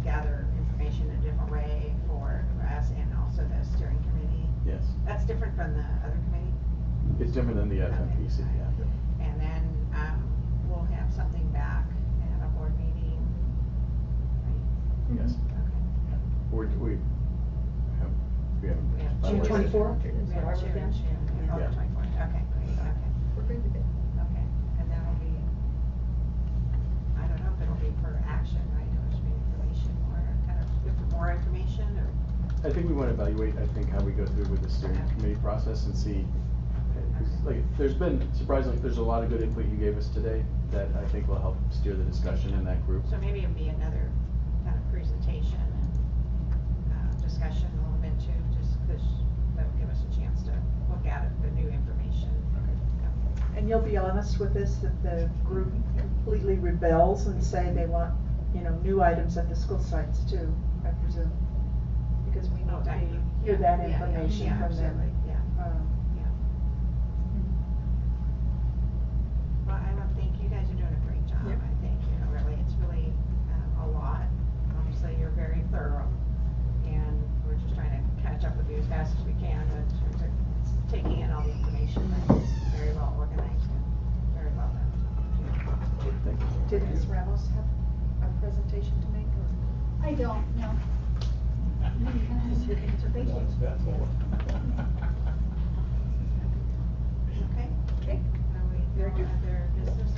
gather information in a different way for us and also the steering committee. Yes. That's different from the other committee? It's different than the FMPC, yeah. And then, we'll have something back at a board meeting, right? Yes. Okay. We haven't. We have June 24th? We have June, oh, the Yeah. 24th, okay, great, okay. We're good to go. Okay, and that'll be, I don't know if it'll be for action, right, or should be information, or kind of more information, or? I think we want to evaluate, how we go through with the steering committee process and see, 'cause, there's been, surprisingly, there's a lot of good input you gave us today that I think will help steer the discussion in that group. So maybe it'll be another kind of presentation and, discussion a little bit too, just because that'll give us a chance to look at it, the new information. And you'll be honest with us if the group completely rebels and say they want new items at the school sites too, I presume. Because we Oh, need to definitely. hear that Yeah, yeah, information yeah, from them. absolutely, yeah. Yeah. Well, I don't think you guys are doing a great job, Yep. I think, really, it's really, a lot. Obviously, you're very thorough, and we're just trying to catch up with you as fast as we can, in terms of taking in all the information, but it's very well organized and very well done. Thank you. Did Ms. Ramos have a presentation to make, or? I don't, no. Thank you. Okay? Okay. Are we, no other business